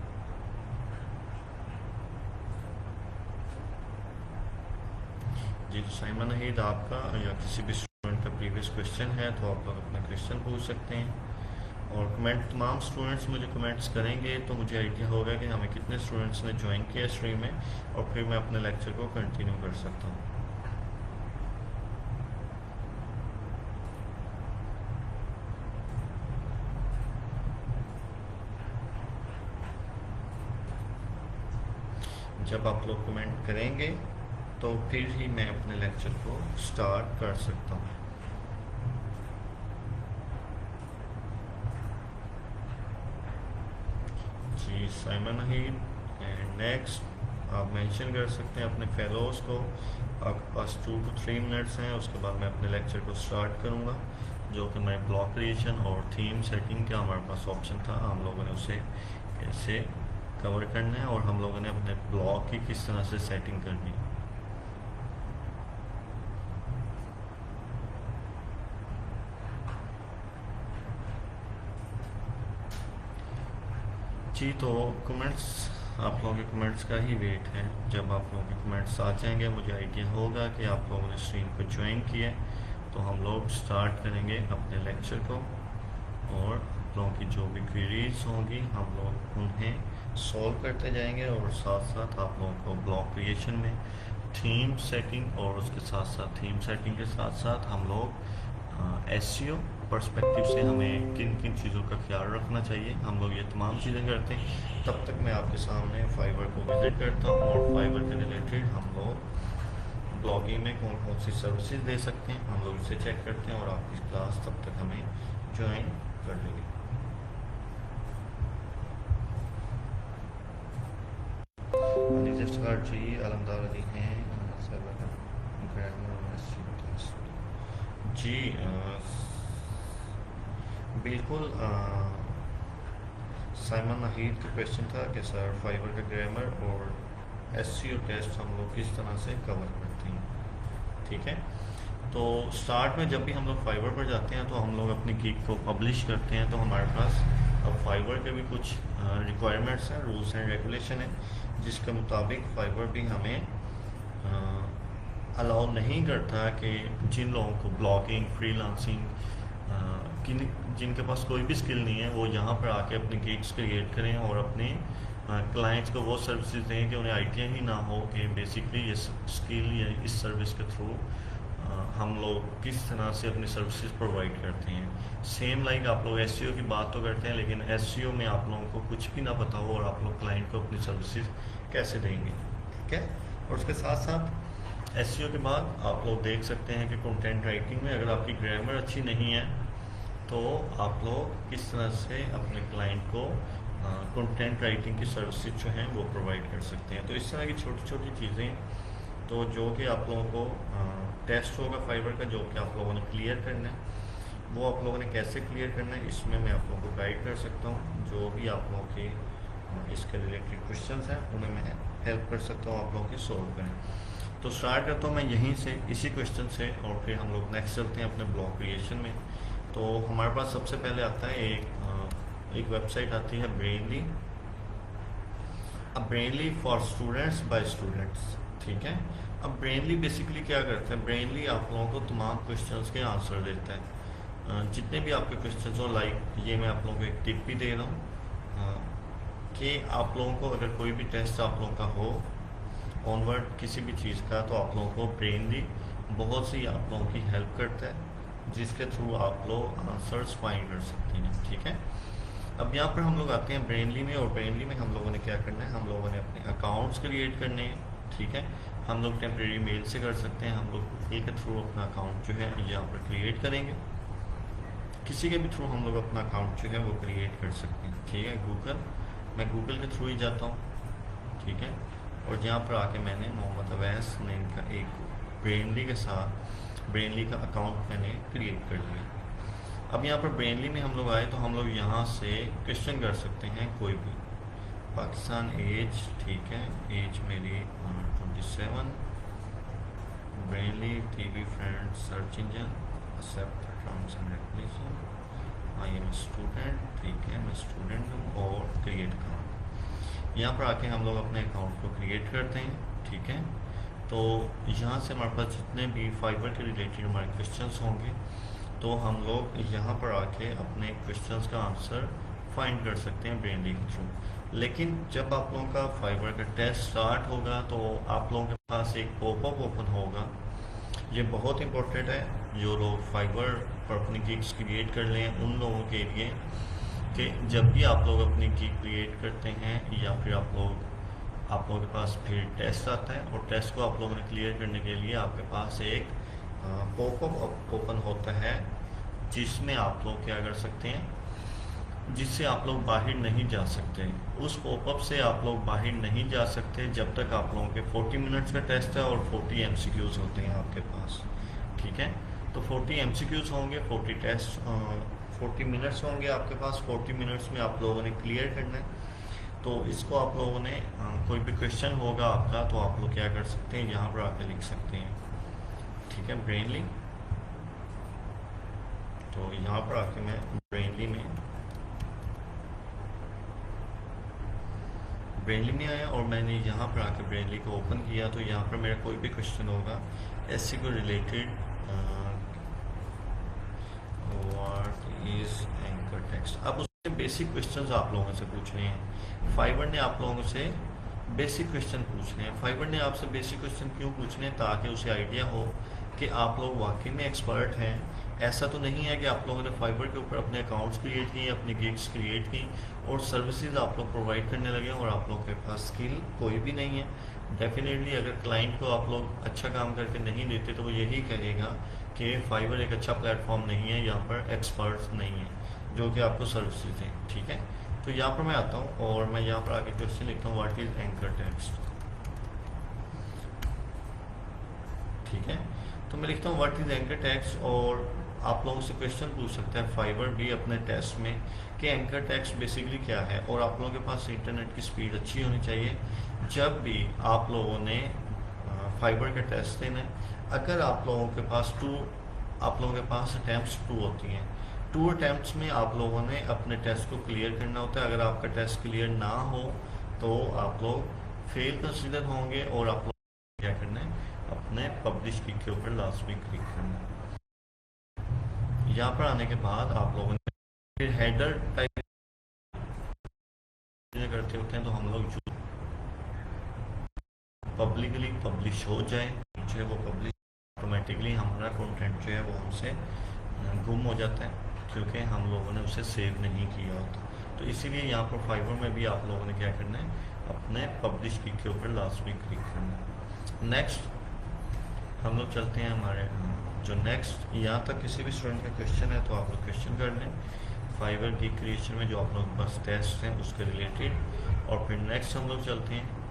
[SPEAKER 1] जी साइमन नहीद आपका या किसी भी स्टूडेंट का प्रीवियस क्वेश्चन है तो आप लोग अपना क्वेश्चन पूछ सकते हैं, और कमेंट तमाम स्टूडेंट्स मुझे कमेंट्स करेंगे तो मुझे आइडिया होगा कि हमें कितने स्टूडेंट्स ने ज्वाइन किया स्ट्रीम में, और फिर मैं अपने लेक्चर को कंटिन्यू कर सकता हूँ। जब आप लोग कमेंट करेंगे तो फिर ही मैं अपने लेक्चर को स्टार्ट कर सकता हूँ। जी साइमन नहीद एंड नेक्स्ट आप मेंशन कर सकते हैं अपने फेलोज़ को। आपके पास 2 to 3 मिनट्स हैं, उसके बाद मैं अपने लेक्चर को स्टार्ट करूँगा, जो कि मैं ब्लॉक क्रिएशन और थीम सेटिंग का हमारे पास ऑप्शन था, हम लोगों ने उसे कैसे कवर करना है और हम लोगों ने अपने ब्लॉग की किस तरह से सेटिंग करनी है। जी तो कमेंट्स, आप लोगों के कमेंट्स का ही वेट है। जब आप लोगों के कमेंट्स आ जाएंगे मुझे आइडिया होगा कि आप लोगों ने स्ट्रीम को ज्वाइन किया है, तो हम लोग स्टार्ट करेंगे अपने लेक्चर को, और आप लोगों की जो भी क्वेरीज होंगी हम लोग उन्हें सॉल्व करते जाएंगे, और साथ साथ आप लोगों को ब्लॉग क्रिएशन में थीम सेटिंग और उसके साथ साथ थीम सेटिंग के साथ साथ हम लोग एसईओ पर्सपेक्टिव से हमें किन किन चीज़ों का ख्याल रखना चाहिए, हम लोग ये तमाम चीज़ें करते हैं। तब तक मैं आपके सामने फाइवर को विजिट करता हूँ, और फाइवर के रिलेटेड हम लोग ब्लॉगिंग में कौन कौन सी सर्विसेज दे सकते हैं हम लोग इसे चेक करते हैं, और आपकी क्लास तब तक हमें ज्वाइन कर लेंगे। जी अलमदार अली हैं जी बिल्कुल। साइमन नहीद का क्वेश्चन था कि सर फाइवर का ग्रामर और एसईओ टेस्ट हम लोग किस तरह से कवर करते हैं, ठीक है। तो स्टार्ट में जब भी हम लोग फाइवर पर जाते हैं तो हम लोग अपनी गिग को पब्लिश करते हैं, तो हमारे पास अब फाइवर के भी कुछ रिक्वायरमेंट्स हैं, रूल्स एंड रेगुलेशन है, जिसके मुताबिक फाइवर भी हमें अलाउ नहीं करता कि जिन लोगों को ब्लॉगिंग फ्रीलांसिंग जिनके पास कोई भी स्किल नहीं है वो यहाँ पर आके अपनी गिग्स क्रिएट करें और अपने क्लाइंट्स को वो सर्विसेज दें कि उन्हें आइडिया ही ना हो कि बेसिकली ये स्किल या इस सर्विस के थ्रू हम लोग किस तरह से अपनी सर्विसेज प्रोवाइड करते हैं। सेम लाइक आप लोग एसईओ की बात तो करते हैं, लेकिन एसईओ में आप लोगों को कुछ भी ना पता हो और आप लोग क्लाइंट को अपनी सर्विसेज कैसे देंगे, ठीक है। और उसके साथ साथ एसईओ के बाद आप लोग देख सकते हैं कि कंटेंट राइटिंग में अगर आपकी ग्रामर अच्छी नहीं है तो आप लोग किस तरह से अपने क्लाइंट को कंटेंट राइटिंग की सर्विसेज जो हैं वो प्रोवाइड कर सकते हैं। तो इस तरह की छोटी छोटी चीज़ें तो जो कि आप लोगों को टेस्ट होगा फाइवर का, जो कि आप लोगों ने क्लियर करना है, वो आप लोगों ने कैसे क्लियर करना है इसमें मैं आप लोगों को गाइड कर सकता हूँ। जो भी आप लोगों के इसके रिलेटेड क्वेश्चंस हैं उन्हें मैं हेल्प कर सकता हूँ आप लोगों की सॉल्व करें। तो स्टार्ट करता हूँ मैं यहीं से, इसी क्वेश्चन से, और फिर हम लोग नेक्स्ट चलते हैं अपने ब्लॉग क्रिएशन में। तो हमारे पास सबसे पहले आता है एक वेबसाइट आती है ब्रेनली, अब Brainly for students by students, ठीक है। अब ब्रेनली बेसिकली क्या करता है, ब्रेनली आप लोगों को तमाम क्वेश्चंस के आंसर देता है, जितने भी आपके क्वेश्चंस हो। लाइक ये मैं आप लोगों को एक टिप भी दे रहा हूँ कि आप लोगों को अगर कोई भी टेस्ट आप लोगों का हो ऑनवर्ड किसी भी चीज़ का, तो आप लोगों को ब्रेनली बहुत सी आप लोगों की हेल्प करता है, जिसके थ्रू आप लोग आंसर्स फाइंड कर सकते हैं, ठीक है। अब यहाँ पर हम लोग आते हैं ब्रेनली में, और ब्रेनली में हम लोगों ने क्या करना है, हम लोगों ने अपने अकाउंट्स क्रिएट करने हैं। ठीक है, हम लोग टेम्प्रेरी मेल से कर सकते हैं, हम लोग गूगल के थ्रू अपना अकाउंट जो है यहाँ पर क्रिएट करेंगे। किसी के भी थ्रू हम लोग अपना अकाउंट जो है वो क्रिएट कर सकते हैं। ठीक है, मैं गूगल के थ्रू ही जाता हूँ। ठीक है, और यहाँ पर आके मैंने मोहम्मद अवैस नेम का एक ब्रेनली के साथ ब्रेनली का अकाउंट मैंने क्रिएट कर लिया। अब यहाँ पर ब्रेनली में हम लोग आए तो हम लोग यहाँ से क्वेश्चन कर सकते हैं कोई भी, पाकिस्तान एज, ठीक है, एज मेरी 27, Brainly TV friend search engine, accept terms and regulation, I am student, ठीक है, मैं स्टूडेंट हूँ, और क्रिएट अकाउंट। यहाँ पर आके हम लोग अपने अकाउंट को क्रिएट करते हैं। ठीक है, तो यहाँ से हमारे पास जितने भी फाइबर के रिलेटेड हमारे क्वेश्चंस होंगे तो हम लोग यहाँ पर आके अपने क्वेश्चंस का आंसर फाइंड कर सकते हैं ब्रेनली के थ्रू। लेकिन जब आप लोगों का फाइबर का टेस्ट स्टार्ट होगा तो आप लोगों के पास एक पॉपअप ओपन होगा। ये बहुत इंपॉर्टेंट है, जो लोग फाइबर पर अपनी गिग्स क्रिएट कर लें उन लोगों के लिए, कि जब भी आप लोग अपनी गिग क्रिएट करते हैं या फिर आप लोगों के पास फिर टेस्ट आता है, और टेस्ट को आप लोगों ने क्लियर करने के लिए आपके पास एक पॉपअप ओपन होता है, जिसमें आप लोग क्या कर सकते हैं, जिससे आप लोग बाहर नहीं जा सकते। उस पॉपअप से आप लोग बाहर नहीं जा सकते जब तक आप लोगों के 40 मिनट्स का टेस्ट है और 40 MCQs होते हैं आपके पास। ठीक है, तो 40 MCQs होंगे, 40 मिनट्स होंगे आपके पास। 40 मिनट्स में आप लोगों ने क्लियर करना है। तो इसको आप लोगों ने कोई भी क्वेश्चन होगा आपका तो आप लोग क्या कर सकते हैं, यहाँ पर आके लिख सकते हैं। ठीक है, ब्रेनली, तो यहाँ पर आके मैं ब्रेनली में आया और मैंने यहाँ पर आके ब्रेनली को ओपन किया। तो यहाँ पर मेरा कोई भी क्वेश्चन होगा एससी को related, what is anchor text. अब उसमें बेसिक क्वेश्चंस आप लोगों से पूछने हैं। फाइबर ने आप लोगों से बेसिक क्वेश्चन पूछने हैं। फाइबर ने आपसे बेसिक क्वेश्चन क्यों पूछने हैं, ताकि उसे आइडिया हो कि आप लोग वाकई में एक्सपर्ट हैं। ऐसा तो नहीं है कि आप लोगों ने फाइबर के ऊपर अपने अकाउंट्स क्रिएट किए, अपनी गिग्स क्रिएट की और सर्विसेज आप लोग प्रोवाइड करने लगे और आप लोगों के पास स्किल कोई भी नहीं है। डेफिनेटली अगर क्लाइंट को आप लोग अच्छा काम करके नहीं देते तो वो यही कहेगा कि फाइबर एक अच्छा प्लेटफॉर्म नहीं है, यहाँ पर एक्सपर्ट्स नहीं है जो कि आपको सर्विसेज दें। ठीक है, तो यहाँ पर मैं आता हूँ और मैं यहाँ पर आके क्वेश्चन लिखता हूँ, व्हाट इज एंकर टेक्स्ट। ठीक है, तो मैं लिखता हूँ व्हाट इज एंकर टेक्स्ट, और आप लोगों से क्वेश्चन पूछ सकता है फाइबर भी अपने टेस्ट में कि एंकर टेक्स्ट बेसिकली क्या है। और आप लोगों के पास इंटरनेट की स्पीड अच्छी होनी चाहिए जब भी आप लोगों ने फाइबर का टेस्ट देना है। अगर आप लोगों के पास अटैम्प्ट्स 2 होती हैं, 2 अटैम्प्ट्स में आप लोगों ने अपने टेस्ट को क्लियर करना होता है। अगर आपका टेस्ट क्लियर ना हो तो आप लोग फेल कंसिडर होंगे और आप लोग क्या करना है, अपने पब्लिश की के ऊपर लास्ट वीक क्लिक करना है। यहाँ पर आने के बाद आप लोगों ने फिर हेडर टाइप करते होते हैं, तो हम लोग जो पब्लिकली पब्लिश हो जाए जो है वो पब्लिश ऑटोमेटिकली हमारा कंटेंट जो है वो हमसे गुम हो जाता है, क्योंकि हम लोगों ने उसे सेव नहीं किया होता। तो इसीलिए यहाँ पर फाइबर में भी आप लोगों ने क्या करना है, अपने पब्लिश की के ऊपर लास्ट वीक क्लिक करना है। नेक्स्ट हम लोग चलते हैं हमारे जो नेक्स्ट, यहाँ तक किसी भी स्टूडेंट का क्वेश्चन है तो आप लोग क्वेश्चन कर लें फाइबर की क्रिएशन में जो आप लोग बस टेस्ट हैं उसके रिलेटेड। और फिर नेक्स्ट हम लोग चलते हैं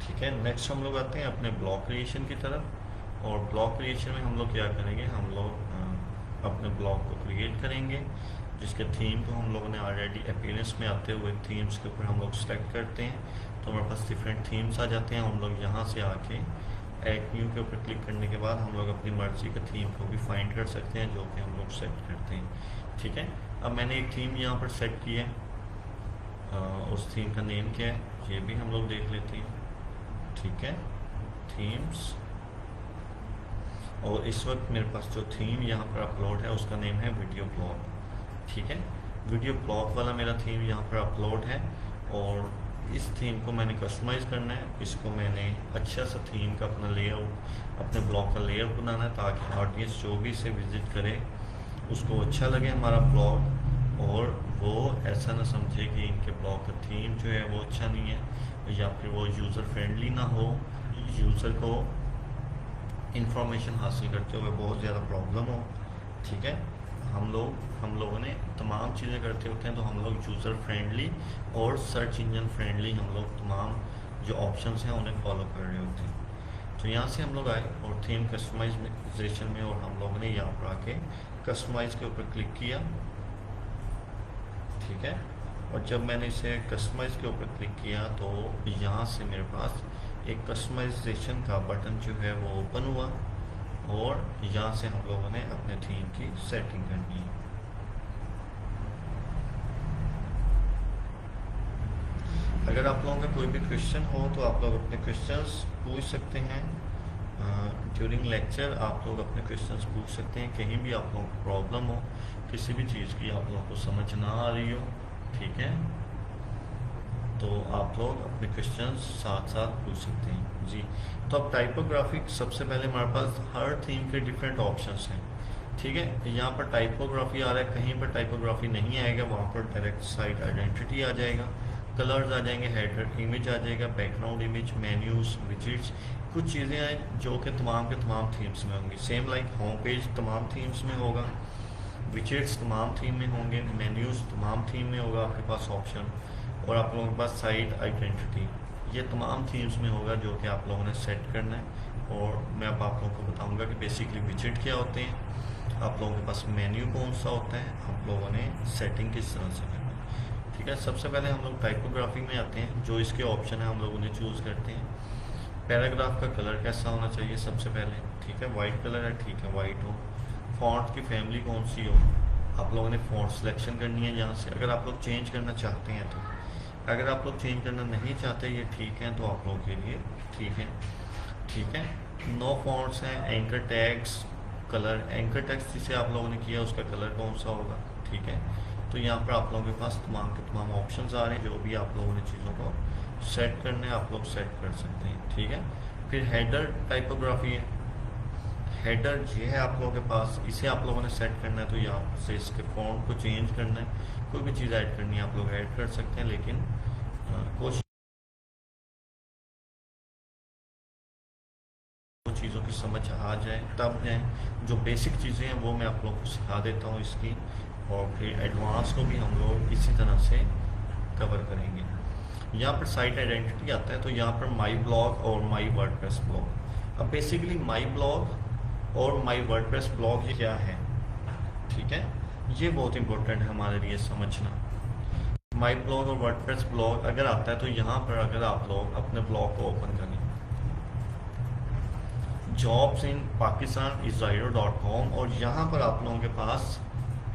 [SPEAKER 1] ठीक है, नेक्स्ट हम लोग आते हैं अपने ब्लॉग क्रिएशन की तरफ। और ब्लॉग क्रिएशन में हम लोग क्या करेंगे, हम लोग अपने ब्लॉग को क्रिएट करेंगे जिसके थीम को हम लोगों ने ऑलरेडी अपीयरेंस में आते हुए थीम्स के ऊपर हम लोग सेलेक्ट करते हैं। तो हमारे पास डिफरेंट थीम्स आ जाते हैं। हम लोग यहाँ से आके ऐड न्यू के ऊपर क्लिक करने के बाद हम लोग अपनी मर्जी का थीम को भी फाइंड कर सकते हैं जो कि हम लोग सेट करते हैं। ठीक है, अब मैंने एक थीम यहाँ पर सेट की है, उस थीम का नेम क्या है ये भी हम लोग देख लेते हैं। ठीक है, थीम्स, और इस वक्त मेरे पास जो थीम यहाँ पर अपलोड है उसका नेम है वीडियो ब्लॉग। ठीक है, वीडियो ब्लॉग वाला मेरा थीम यहाँ पर अपलोड है। और इस थीम को मैंने कस्टमाइज़ करना है, इसको मैंने अच्छा सा थीम का अपना लेआउट, अपने ब्लॉग का लेआउट बनाना है, ताकि ऑडियंस जो भी इसे विज़िट करे उसको अच्छा लगे हमारा ब्लॉग, और वो ऐसा ना समझे कि इनके ब्लॉग का थीम जो है वो अच्छा नहीं है, या फिर वो यूज़र फ्रेंडली ना हो, यूज़र को इंफॉर्मेशन हासिल करते हुए बहुत ज़्यादा प्रॉब्लम हो। ठीक है, हम लोगों ने तमाम चीज़ें करते होते हैं, तो हम लोग यूज़र फ्रेंडली और सर्च इंजन फ्रेंडली हम लोग तमाम जो ऑप्शंस हैं उन्हें फॉलो कर रहे होते हैं। तो यहाँ से हम लोग आए और थीम कस्टमाइजेशन में, और हम लोगों ने यहाँ पर आके कस्टमाइज़ के ऊपर क्लिक किया। ठीक है, और जब मैंने इसे कस्टमाइज़ के ऊपर क्लिक किया तो यहाँ से मेरे पास एक कस्टमाइजेशन का बटन जो है वो ओपन हुआ, और यहाँ से हम लोगों ने अपने थीम की सेटिंग करनी है। अगर आप लोगों का कोई भी क्वेश्चन हो तो आप लोग अपने क्वेश्चंस पूछ सकते हैं ड्यूरिंग लेक्चर। आप लोग अपने क्वेश्चंस पूछ सकते हैं, कहीं भी आप लोगों को प्रॉब्लम हो, किसी भी चीज़ की आप लोगों को समझ ना आ रही हो, ठीक है, तो आप लोग अपने क्वेश्चंस साथ साथ पूछ सकते हैं जी। तो अब टाइपोग्राफिक, सबसे पहले हमारे पास हर थीम के डिफरेंट ऑप्शंस हैं। ठीक है, यहाँ पर टाइपोग्राफी आ रहा है, कहीं पर टाइपोग्राफी नहीं आएगा, वहाँ पर डायरेक्ट साइट आइडेंटिटी आ जाएगा, कलर्स आ जाएंगे, हेडर इमेज आ जाएगा, बैकग्राउंड इमेज, मेन्यूज, विजिट्स, कुछ चीज़ें हैं जो कि तमाम के तमाम थीम्स में होंगी। सेम लाइक होम पेज तमाम थीम्स में होगा, विजिट्स तमाम थीम में होंगे, मेन्यूज़ तमाम थीम में होगा आपके पास ऑप्शन, और आप लोगों के पास साइट आइडेंटिटी, ये तमाम थीम्स में होगा जो कि आप लोगों ने सेट करना है। और मैं अब आप लोगों को बताऊंगा कि बेसिकली विजिट क्या होते हैं, आप लोगों के पास मेन्यू कौन सा होता है, आप लोगों ने सेटिंग किस तरह से करना है। ठीक है, सबसे पहले हम लोग टाइपोग्राफी में आते हैं, जो इसके ऑप्शन है हम लोग उन्हें चूज़ करते हैं। पैराग्राफ का कलर कैसा होना चाहिए सबसे पहले, ठीक है, वाइट कलर है, ठीक है, वाइट हो। फॉन्ट की फैमिली कौन सी हो, आप लोगों ने फॉन्ट सिलेक्शन करनी है यहाँ से, अगर आप लोग चेंज करना चाहते हैं तो। अगर आप लोग चेंज करना नहीं चाहते, ये ठीक है, तो आप लोगों के लिए ठीक है। ठीक है, 9 फॉन्ट्स हैं। Anchor tags, colour, anchor tags जिसे आप लोगों ने किया उसका कलर कौन सा होगा। ठीक है, तो यहाँ पर आप लोगों के पास तमाम के तमाम ऑप्शंस आ रहे हैं, जो भी आप लोगों ने चीज़ों को सेट करने आप लोग सेट कर सकते हैं। ठीक है, फिर हेडर टाइपोग्राफी है, हेडर ये है आप लोगों के पास, इसे आप लोगों ने सेट करना है, तो यहाँ से इसके फॉन्ट को चेंज करना है, कोई भी चीज़ ऐड करनी है आप लोग ऐड कर सकते हैं, लेकिन कोशिश चीज़ों की समझ आ जाए तब जाए। जो बेसिक चीज़ें हैं वो मैं आप लोगों को सिखा देता हूँ इसकी, और फिर एडवांस को भी हम लोग इसी तरह से कवर करेंगे। यहाँ पर साइट आइडेंटिटी आता है, तो यहाँ पर माई ब्लॉग और माई वर्डप्रेस ब्लॉग। अब बेसिकली माई ब्लॉग और माई वर्डप्रेस ब्लॉग ये क्या है, ठीक है, ये बहुत इंपॉर्टेंट है हमारे लिए समझना। माई ब्लॉग और वर्डप्रेस ब्लॉग अगर आता है, तो यहाँ पर अगर आप लोग अपने ब्लॉग को ओपन करें, जॉब्स इन पाकिस्तान iziro.com, और यहाँ पर आप लोगों के पास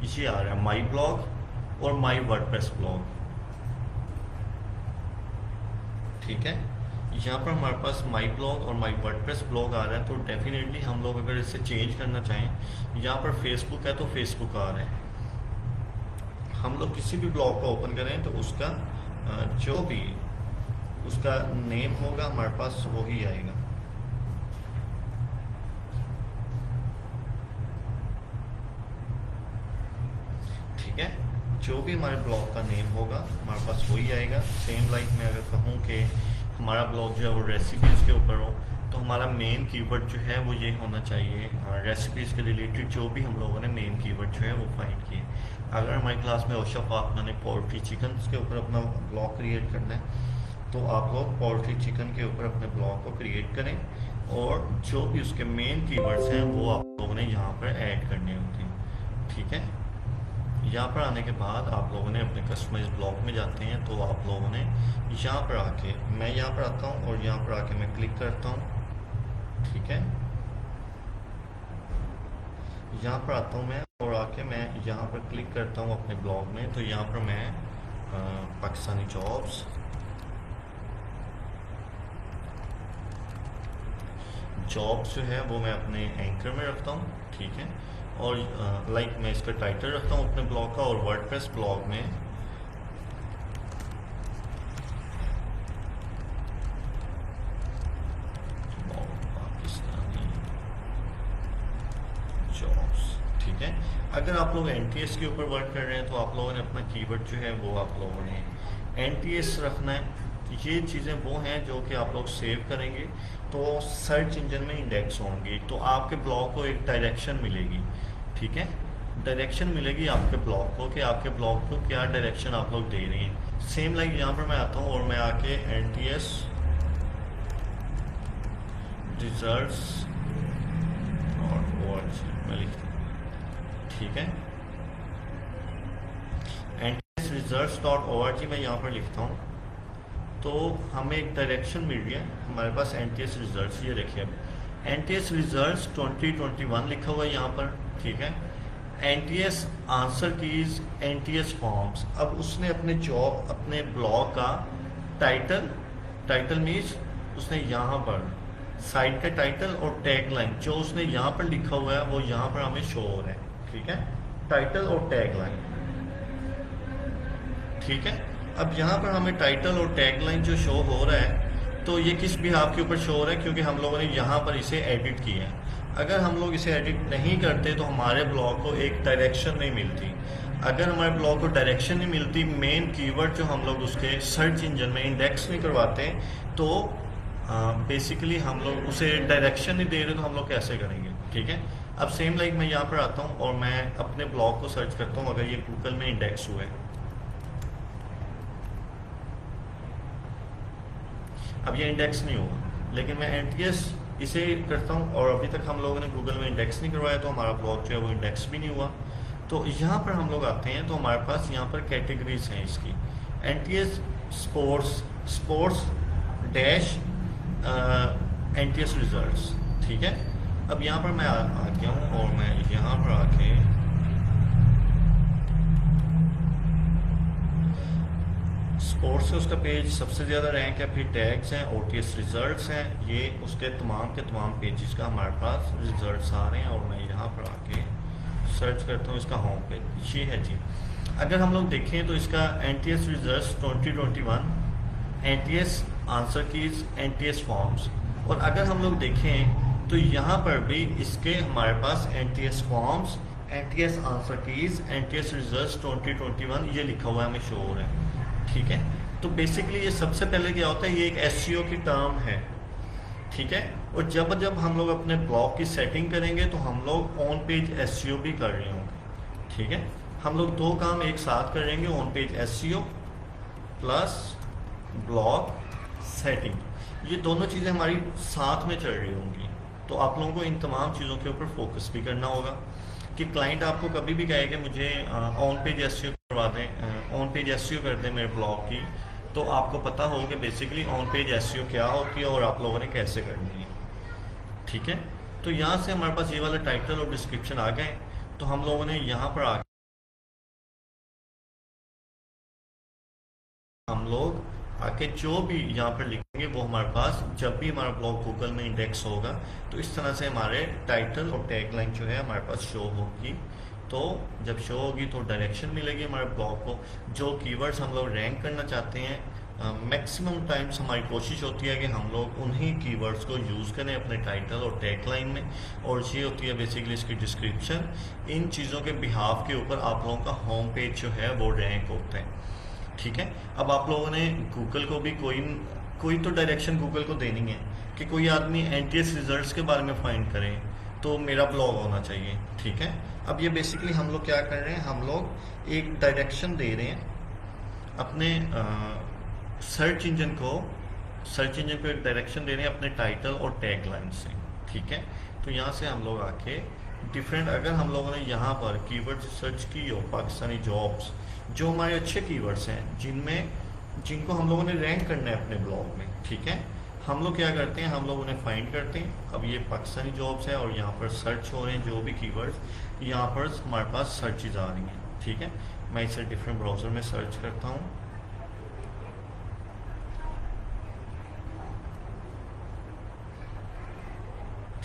[SPEAKER 1] ये आ रहा है माई ब्लॉग और माई वर्डप्रेस ब्लॉग। ठीक है, यहाँ पर हमारे पास माई ब्लॉग और माई वर्डप्रेस ब्लॉग आ रहा है, तो डेफिनेटली हम लोग अगर इसे चेंज करना चाहें, यहाँ पर फेसबुक है तो फेसबुक आ रहा है, हम लोग किसी भी ब्लॉग को ओपन करें तो उसका जो भी उसका नेम होगा हमारे पास वही आएगा। ठीक है, जो भी हमारे ब्लॉग का नेम होगा हमारे पास वही आएगा। सेम लाइक मैं अगर कहूँ कि हमारा ब्लॉग जो है वो रेसिपीज़ के ऊपर हो, तो हमारा मेन कीवर्ड जो है वो ये होना चाहिए, रेसिपीज़ के रिलेटेड जो भी हम लोगों ने मेन कीवर्ड जो है वो फाइंड किए। अगर हमारी क्लास में ओशा फातमा ने पोल्ट्री चिकन के ऊपर अपना ब्लॉग क्रिएट करना है, तो आप लोग पोल्ट्री चिकन के ऊपर अपने ब्लॉग को क्रिएट करें, और जो भी उसके मेन कीवर्ड्स हैं वो आप लोगों ने यहाँ पर ऐड करने होते हैं। ठीक है, यहाँ पर आने के बाद आप लोगों ने अपने कस्टमाइज ब्लॉग में जाते हैं, तो आप लोगों ने यहाँ पर आके, मैं यहाँ पर आता हूँ और यहाँ पर आके मैं क्लिक करता हूँ। ठीक है, यहाँ पर आता हूँ मैं, और आके मैं यहाँ पर क्लिक करता हूँ अपने ब्लॉग में, तो यहाँ पर मैं पाकिस्तानी जॉब्स जो है वो मैं अपने एंकर में रखता हूँ। ठीक है, और लाइक मैं इसका टाइटल रखता हूँ अपने ब्लॉग का, और वर्डप्रेस ब्लॉग में ठीक है। अगर आप लोग NTS के ऊपर वर्क कर रहे हैं तो आप लोगों ने अपना कीवर्ड जो है वो आप लोगों ने NTS रखना है। ये चीज़ें वो हैं जो कि आप लोग सेव करेंगे तो सर्च इंजन में इंडेक्स होंगी, तो आपके ब्लॉग को एक डायरेक्शन मिलेगी, ठीक है। डायरेक्शन मिलेगी आपके ब्लॉग को कि आपके ब्लॉग को क्या डायरेक्शन आप लोग दे रही हैं। सेम लाइक यहाँ पर मैं आता हूँ और मैं आके NTS रिजल्ट्स मैं लिखता हूँ, ठीक है। NTSresults.org मैं यहाँ पर लिखता हूँ तो हमें एक डायरेक्शन मिल रही है, हमारे पास NTS रिजल्ट्स, ये देखिए अब NTS रिजल्ट्स 2021 लिखा हुआ है यहाँ पर, ठीक है। NTS answer keys, NTS forms. अब उसने अपने जॉब, अपने ब्लॉग का टाइटल मीन्स उसने यहाँ पर साइट का टाइटल और टैग लाइन जो उसने यहाँ पर लिखा हुआ है वो यहाँ पर हमें शो हो रहा है, ठीक है। टाइटल और टैग लाइन, ठीक है। अब यहाँ पर हमें टाइटल और टैग लाइन जो शो हो रहा है तो ये किस भी आपके ऊपर शो हो रहा है क्योंकि हम लोगों ने यहाँ पर इसे एडिट किया है। अगर हम लोग इसे एडिट नहीं करते तो हमारे ब्लॉग को एक डायरेक्शन नहीं मिलती। अगर हमारे ब्लॉग को डायरेक्शन नहीं मिलती, मेन कीवर्ड जो हम लोग उसके सर्च इंजन में इंडेक्स नहीं करवाते तो बेसिकली हम लोग उसे डायरेक्शन नहीं दे रहे तो हम लोग कैसे करेंगे, ठीक है। अब सेम लाइक मैं यहाँ पर आता हूँ और मैं अपने ब्लॉग को सर्च करता हूँ, अगर ये गूगल में इंडेक्स हुए, अब ये इंडेक्स नहीं होगा, लेकिन मैं NTS इसे करता हूँ और अभी तक हम लोगों ने गूगल में इंडेक्स नहीं करवाया तो हमारा ब्लॉग जो है वो इंडेक्स भी नहीं हुआ। तो यहाँ पर हम लोग आते हैं तो हमारे पास यहाँ पर कैटेगरीज हैं इसकी, NTS sports dash NTS results, ठीक है। अब यहाँ पर मैं आ गया हूँ और मैं यहाँ पर आके स्पोर्ट्स से उसका पेज सबसे ज़्यादा रैंक है, फिर टैग्स हैं, OTS रिजल्ट्स हैं, ये उसके तमाम के तमाम पेजेस का हमारे पास रिजल्ट्स आ रहे हैं और मैं यहाँ पर आके सर्च करता हूँ इसका होम पेज, ये है जी। अगर हम लोग देखें तो इसका NTS results 2021, NTS answer keys, NTS forms, और अगर हम लोग देखें तो यहाँ पर भी इसके हमारे पास NTS forms, NTS answer keys, NTS results 2021 ये लिखा हुआ है, हमें शो हो रहा है, ठीक है। तो बेसिकली ये सबसे पहले क्या होता है, ये एक SEO की टर्म है, ठीक है। और जब हम लोग अपने ब्लॉग की सेटिंग करेंगे तो हम लोग ऑन पेज SEO भी कर रहे होंगे, ठीक है। हम लोग दो काम एक साथ करेंगे, on page SEO plus blog setting, ये दोनों चीज़ें हमारी साथ में चल रही होंगी। तो आप लोगों को इन तमाम चीज़ों के ऊपर फोकस भी करना होगा कि क्लाइंट आपको कभी भी कहे कि मुझे ऑन पेज SEO करवा दें, ऑन पेज SEO कर दें मेरे ब्लॉग की, तो आपको पता हो कि बेसिकली ऑन पेज SEO क्या होती है और आप लोगों ने कैसे करनी है, ठीक है। तो यहाँ से हमारे पास ये वाला टाइटल और डिस्क्रिप्शन आ गए, तो हम लोगों ने यहाँ पर आके हम लोग आके जो भी यहाँ पर लिखेंगे वो हमारे पास जब भी हमारा ब्लॉग गूगल में इंडेक्स होगा तो इस तरह से हमारे टाइटल और टैग लाइन जो है हमारे पास शो होगी। तो जब शो होगी तो डायरेक्शन मिलेगी हमारे ब्लॉग को, जो कीवर्ड्स हम लोग रैंक करना चाहते हैं। मैक्सिमम टाइम्स हमारी कोशिश होती है कि हम लोग उन्हीं कीवर्ड्स को यूज़ करें अपने टाइटल और टैग लाइन में, और ये होती है बेसिकली इसकी डिस्क्रिप्शन। इन चीज़ों के बिहाफ के ऊपर आप लोगों का होम पेज जो है वो रैंक होता है, ठीक है। अब आप लोगों ने गूगल को भी कोई तो डायरेक्शन गूगल को देनी है कि कोई आदमी NTS रिजल्ट्स के बारे में फाइंड करे तो मेरा ब्लॉग होना चाहिए, ठीक है। अब ये बेसिकली हम लोग क्या कर रहे हैं, हम लोग एक डायरेक्शन दे रहे हैं अपने सर्च इंजन को एक डायरेक्शन दे रहे हैं अपने टाइटल और टैग लाइन से, ठीक है। तो यहाँ से हम लोग आके डिफरेंट, अगर हम लोगों ने यहाँ पर कीवर्ड सर्च की हो पाकिस्तानी जॉब्स, जो हमारे अच्छे कीवर्ड्स हैं जिनको हम लोगों ने रैंक करना है अपने ब्लॉग में, ठीक है, हम लोग क्या करते हैं, हम लोग उन्हें फाइंड करते हैं। अब ये पाकिस्तानी जॉब्स है और यहाँ पर सर्च हो रहे हैं जो भी कीवर्ड्स, यहाँ पर हमारे पास सर्चेज आ रही हैं, ठीक है। मैं इसे डिफरेंट ब्राउज़र में सर्च करता हूँ,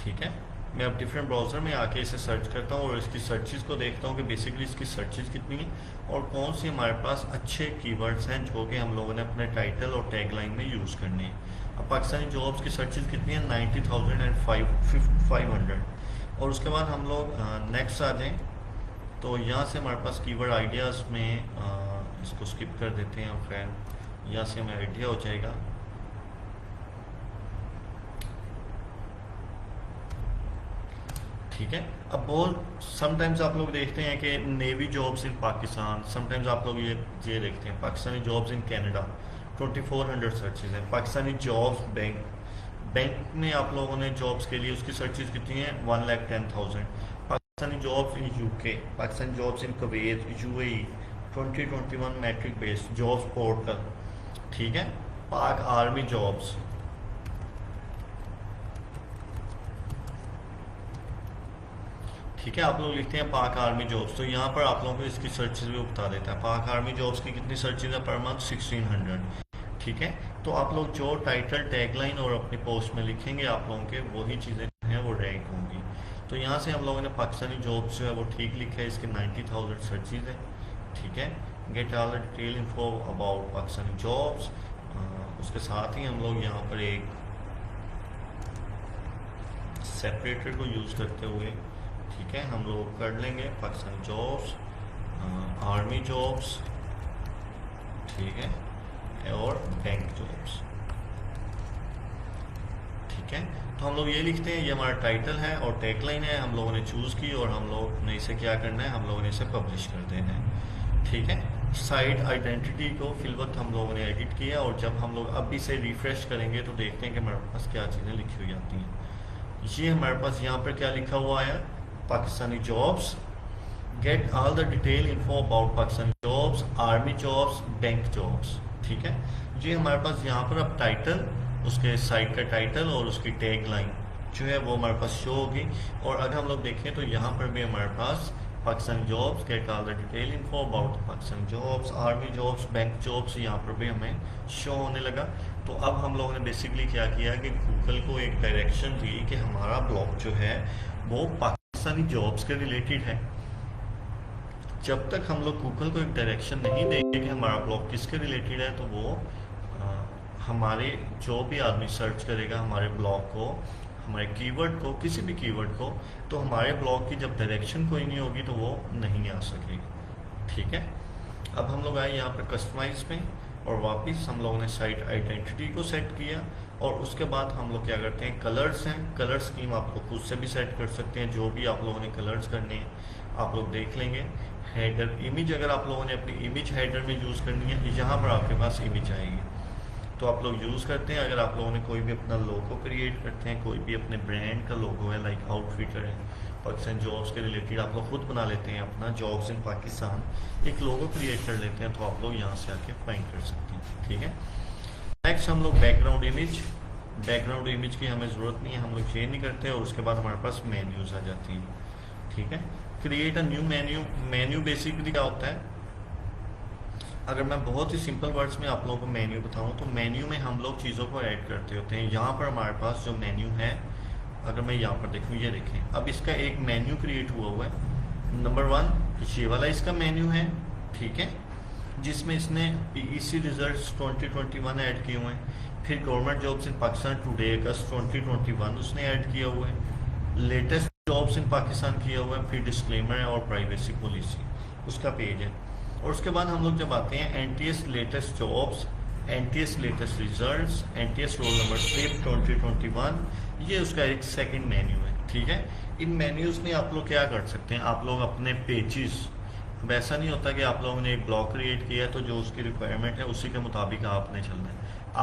[SPEAKER 1] ठीक है। मैं अब डिफरेंट ब्राउज़र में आके इसे सर्च करता हूँ और इसकी सर्चेस को देखता हूँ कि बेसिकली इसकी सर्चेस कितनी हैं और कौन सी हमारे पास अच्छे कीवर्ड्स हैं जो कि हम लोगों ने अपने टाइटल और टैग लाइन में यूज़ करने हैं। अब पाकिस्तानी जॉब्स की सर्चेस कितनी हैं, 90,500। और उसके बाद हम लोग नेक्स्ट आ जाएँ तो यहाँ से हमारे पास कीवर्ड आइडियाज़ में इसको स्किप कर देते हैं, खैर यहाँ से हमें आइडिया हो जाएगा। ठीक है। अब बहुत समटाइम्स आप लोग देखते हैं कि navy jobs in Pakistan, sometimes आप लोग ये देखते हैं Pakistani jobs in Canada, 2400 searches हैं। पाकिस्तानी जॉब्स बैंक में आप लोगों ने जॉब्स के लिए उसकी सर्चेज कितनी है, 1,10,000। Pakistani jobs in UK, Pakistani jobs in Kuwait, UAE, 2021 matric based jobs portal. ठीक है। पाक आर्मी जॉब्स, ठीक है, आप लोग लिखते हैं पाक आर्मी जॉब्स, तो यहाँ पर आप लोगों को इसकी सर्चेज भी बता देता है। पाक आर्मी जॉब्स की कितनी सर्चेज है पर मंथ, 1600। ठीक है। तो आप लोग जो टाइटल, टैगलाइन और अपनी पोस्ट में लिखेंगे आप लोगों के वही चीज़ें हैं वो रैंक होंगी। तो यहाँ से हम लोगों ने पाकिस्तानी जॉब्स जो है वो ठीक लिखा है, इसके 90,000 सर्चेज है। ठीक है। Gate all the detail info about Pakistani jobs, उसके साथ ही हम लोग यहाँ पर एक सेपरेटर को यूज़ करते हुए, ठीक है, हम लोग कर लेंगे पाकिस्तानी जॉब्स, आर्मी जॉब्स, ठीक है, और बैंक जॉब्स। ठीक है। तो हम लोग ये लिखते हैं, ये हमारा टाइटल है और टैगलाइन है, हम लोगों ने चूज़ की और हम लोग ने इसे क्या करना है, हम लोगों ने इसे पब्लिश कर देना है। ठीक है। साइट आइडेंटिटी को फिल वक्त हम लोगों ने एडिट किया और जब हम लोग अब इसे रिफ्रेश करेंगे तो देखते हैं कि हमारे पास क्या चीज़ें लिखी हुई आती हैं। ये हमारे पास यहाँ पर क्या लिखा हुआ है, Pakistani jobs, get all the detail info about Pakistani jobs, army jobs, bank jobs. ठीक है। ये हमारे पास यहाँ पर अब टाइटल, उसके साइट का टाइटल और उसकी टैग लाइन जो है वो हमारे पास शो होगी। और अगर हम लोग देखें तो यहाँ पर भी हमारे पास Pakistani jobs, get all the detail info about Pakistani jobs, army jobs, bank jobs यहाँ पर भी हमें शो होने लगा। तो अब हम लोगों ने बेसिकली क्या किया कि गूगल को एक डायरेक्शन दी कि हमारा ब्लॉग जो है वो पाकिस्तानी जॉब्स के रिलेटेड है। जब तक हम लोग गूगल को एक डायरेक्शन नहीं देंगे कि हमारा ब्लॉग किसके रिलेटेड है, तो वो हमारे जो भी आदमी सर्च करेगा हमारे ब्लॉग को, हमारे कीवर्ड को, किसी भी कीवर्ड को, तो हमारे ब्लॉग की जब डायरेक्शन कोई नहीं होगी तो वो नहीं आ सकेगी। ठीक है। अब हम लोग आए यहाँ पर कस्टमाइज में और वापस हम लोगों ने साइट आइडेंटिटी को सेट किया और उसके बाद हम लोग क्या करते हैं, कलर्स हैं, कलर स्कीम आप लोग खुद से भी सेट कर सकते हैं, जो भी आप लोगों ने कलर्स करने हैं आप लोग देख लेंगे। हेडर इमेज, अगर आप लोगों ने अपनी इमेज हेडर में यूज़ करनी है, यहाँ पर आपके पास इमेज आएगी तो आप लोग यूज़ करते हैं। अगर आप लोगों ने कोई भी अपना लोगो क्रिएट करते हैं, कोई भी अपने ब्रांड का लोगो है, लाइक आउटफिटर है, पाकिस्तान जॉब्स के रिलेटेड आप लोग खुद बना लेते हैं अपना जॉब्स इन पाकिस्तान, एक लोगो क्रिएट कर लेते हैं, तो आप लोग यहाँ से आके फाइंड कर सकते हैं। ठीक है। नेक्स्ट हम लोग बैकग्राउंड इमेज की हमें ज़रूरत नहीं है, हम लोग चेंज नहीं करते और उसके बाद हमारे पास मेन्यूज़ आ जाती हैं। ठीक है। Create a new menu basically क्या होता है, अगर मैं बहुत ही सिंपल वर्ड्स में आप लोगों को मेन्यू बताऊं तो मेन्यू में हम लोग चीज़ों को ऐड करते होते हैं। यहाँ पर हमारे पास जो मेन्यू है, अगर मैं यहाँ पर देखूँ, ये देखें, अब इसका एक मेन्यू क्रिएट हुआ है। नंबर 1 ये वाला इसका मेन्यू है, ठीक है, जिसमें इसने PEC रिजल्ट्स 2021 ऐड किए हुए हैं। फिर government jobs in Pakistan today August 2021 उसने ऐड किया हुआ है। लेटेस्ट जॉब्स इन पाकिस्तान किया हुआ है। फिर डिस्क्लेमर है और प्राइवेसी पॉलिसी उसका पेज है। और उसके बाद हम लोग जब आते हैं NTS latest jobs, NTS latest results, NTS roll number slip 2021, ये उसका एक सेकंड मेन्यू है। ठीक है। इन मेन्यूज़ में आप लोग क्या कर सकते हैं, आप लोग अपने पेजेस, वैसा नहीं होता कि आप लोगों ने एक ब्लॉग क्रिएट किया है तो जो उसकी रिक्वायरमेंट है उसी के मुताबिक आपने चलना है,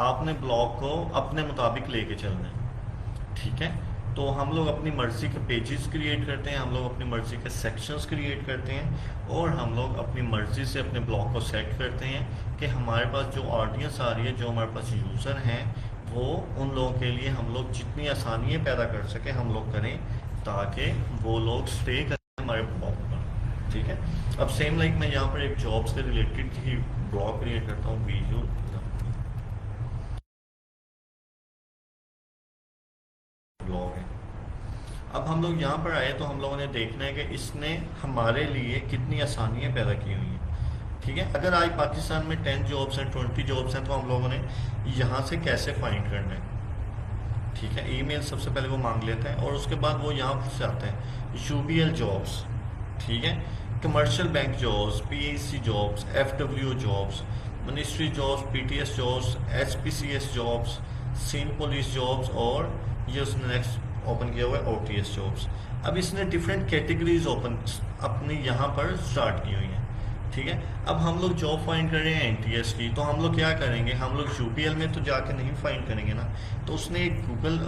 [SPEAKER 1] आपने ब्लॉग को अपने मुताबिक लेके चलना है। ठीक है। तो हम लोग अपनी मर्ज़ी के पेजेस क्रिएट करते हैं, हम लोग अपनी मर्ज़ी के सेक्शंस क्रिएट करते हैं और हम लोग अपनी मर्ज़ी से अपने ब्लॉग को सेट करते हैं कि हमारे पास जो ऑडियंस आ रही है, जो हमारे पास यूज़र हैं, वो उन लोगों के लिए हम लोग जितनी आसानियाँ पैदा कर सकें हम लोग करें, ताकि वो लोग स्टे करें हमारे ब्लॉग पर। ठीक है। अब सेम लाइक मैं यहाँ पर एक जॉब्स के रिलेटेड ही ब्लॉग क्रिएट करता हूँ, वीडियो ब्लॉग है। अब हम लोग यहाँ पर आए तो हम लोगों ने देखना है कि इसने हमारे लिए कितनी आसानियाँ पैदा की हुई हैं। ठीक है। अगर आज पाकिस्तान में 10 जॉब्स हैं, 20 जॉब्स हैं, तो हम लोगों ने यहाँ से कैसे फाइंड करना है। ठीक है। ईमेल सबसे पहले वो मांग लेता है और उसके बाद वो यहाँ से आता है UBL जॉब्स। ठीक है। Commercial bank jobs, PSC jobs, FW jobs, ministry jobs, PTS jobs, SPCS jobs, सीन पुलिस जॉब्स, और ये उसने नेक्स्ट ओपन किया हुआ है ओटीएस जॉब्स। अब इसने डिफरेंट कैटेगरीज ओपन अपनी यहाँ पर स्टार्ट की हुई हैं, ठीक है। अब हम लोग जॉब फाइंड कर रहे हैं एनटीएस की, तो हम लोग क्या करेंगे, हम लोग यूपीएल में तो जाके नहीं फाइंड करेंगे ना, तो उसने एक गूगल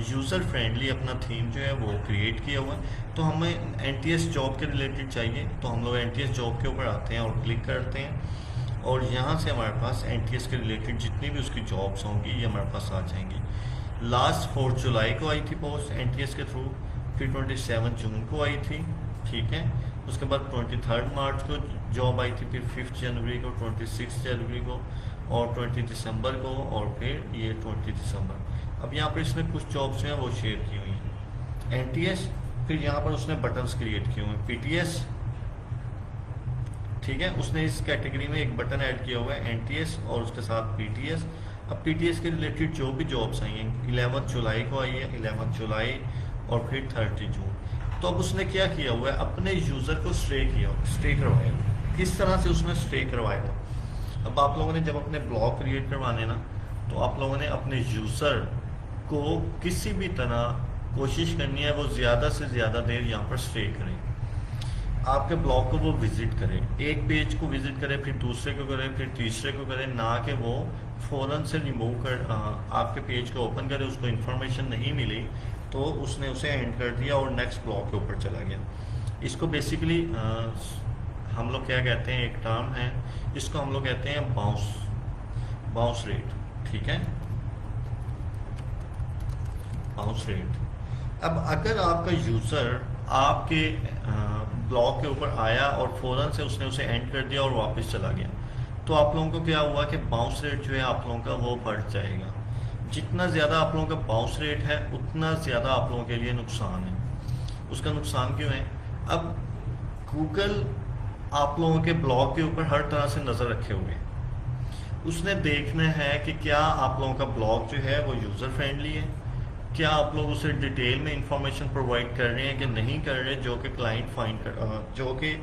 [SPEAKER 1] यूज़र फ्रेंडली अपना थीम जो है वो क्रिएट किया हुआ है। तो हमें एनटीएस जॉब के रिलेटेड चाहिए, तो हम लोग एनटीएस जॉब के ऊपर आते हैं और क्लिक करते हैं, और यहाँ से हमारे पास एनटीएस के रिलेटेड जितनी भी उसकी जॉब्स होंगी ये हमारे पास आ जाएंगी। लास्ट 4 जुलाई को आई थी पोस्ट एनटीएस के थ्रू, फिर 27 जून को आई थी, ठीक है। उसके बाद 23 मार्च को जॉब आई थी, फिर 5 जनवरी को, 26 जनवरी को, और 20 दिसंबर को, और फिर ये 20 दिसंबर। अब यहाँ पर इसने कुछ जॉब्स हैं वो शेयर की हुई हैं एनटीएस, फिर यहाँ पर उसने बटन्स क्रिएट किए हुए हैं पीटीएस, ठीक है। उसने इस कैटेगरी में एक बटन ऐड किया हुआ है एनटीएस और उसके साथ पीटीएस। अब पीटीएस के रिलेटेड जो भी जॉब्स आई हैं 11 जुलाई को आई है, 11 जुलाई और फिर 30 जून। तो अब उसने क्या किया हुआ है, अपने यूज़र को स्टे करवाया। किस तरह से उसने स्टे करवाया हुआ, अब आप लोगों ने जब अपने ब्लॉग क्रिएट करवाने ना, तो आप लोगों ने अपने यूज़र को किसी भी तरह कोशिश करनी है वो ज़्यादा से ज़्यादा देर यहाँ पर स्टे करें, आपके ब्लॉग को वो विज़िट करे, एक पेज को विज़िट करे, फिर दूसरे को करे, फिर तीसरे को करे, ना कि वो फ़ौरन से रिमूव कर आपके पेज को ओपन करे, उसको इन्फॉर्मेशन नहीं मिली तो उसने उसे एंड कर दिया और नेक्स्ट ब्लॉग के ऊपर चला गया। इसको बेसिकली हम लोग क्या कहते हैं, एक टर्म है, इसको हम लोग कहते हैं बाउंस रेट, ठीक है, बाउंस रेट। अब अगर आपका यूज़र आपके ब्लॉग के ऊपर आया और फ़ौरन से उसने उसे एंड कर दिया और वापस चला गया, तो आप लोगों को क्या हुआ कि बाउंस रेट जो है आप लोगों का वो बढ़ जाएगा। जितना ज़्यादा आप लोगों का बाउंस रेट है उतना ज़्यादा आप लोगों के लिए नुकसान है। उसका नुकसान क्यों है, अब गूगल आप लोगों के ब्लॉग के ऊपर हर तरह से नज़र रखे हुए हैं, उसने देखना है कि क्या आप लोगों का ब्लॉग जो है वो यूज़र फ्रेंडली है, क्या आप लोग उसे डिटेल में इंफॉर्मेशन प्रोवाइड कर रहे हैं कि नहीं कर रहे, जो कि क्लाइंट फाइंड कर जो कि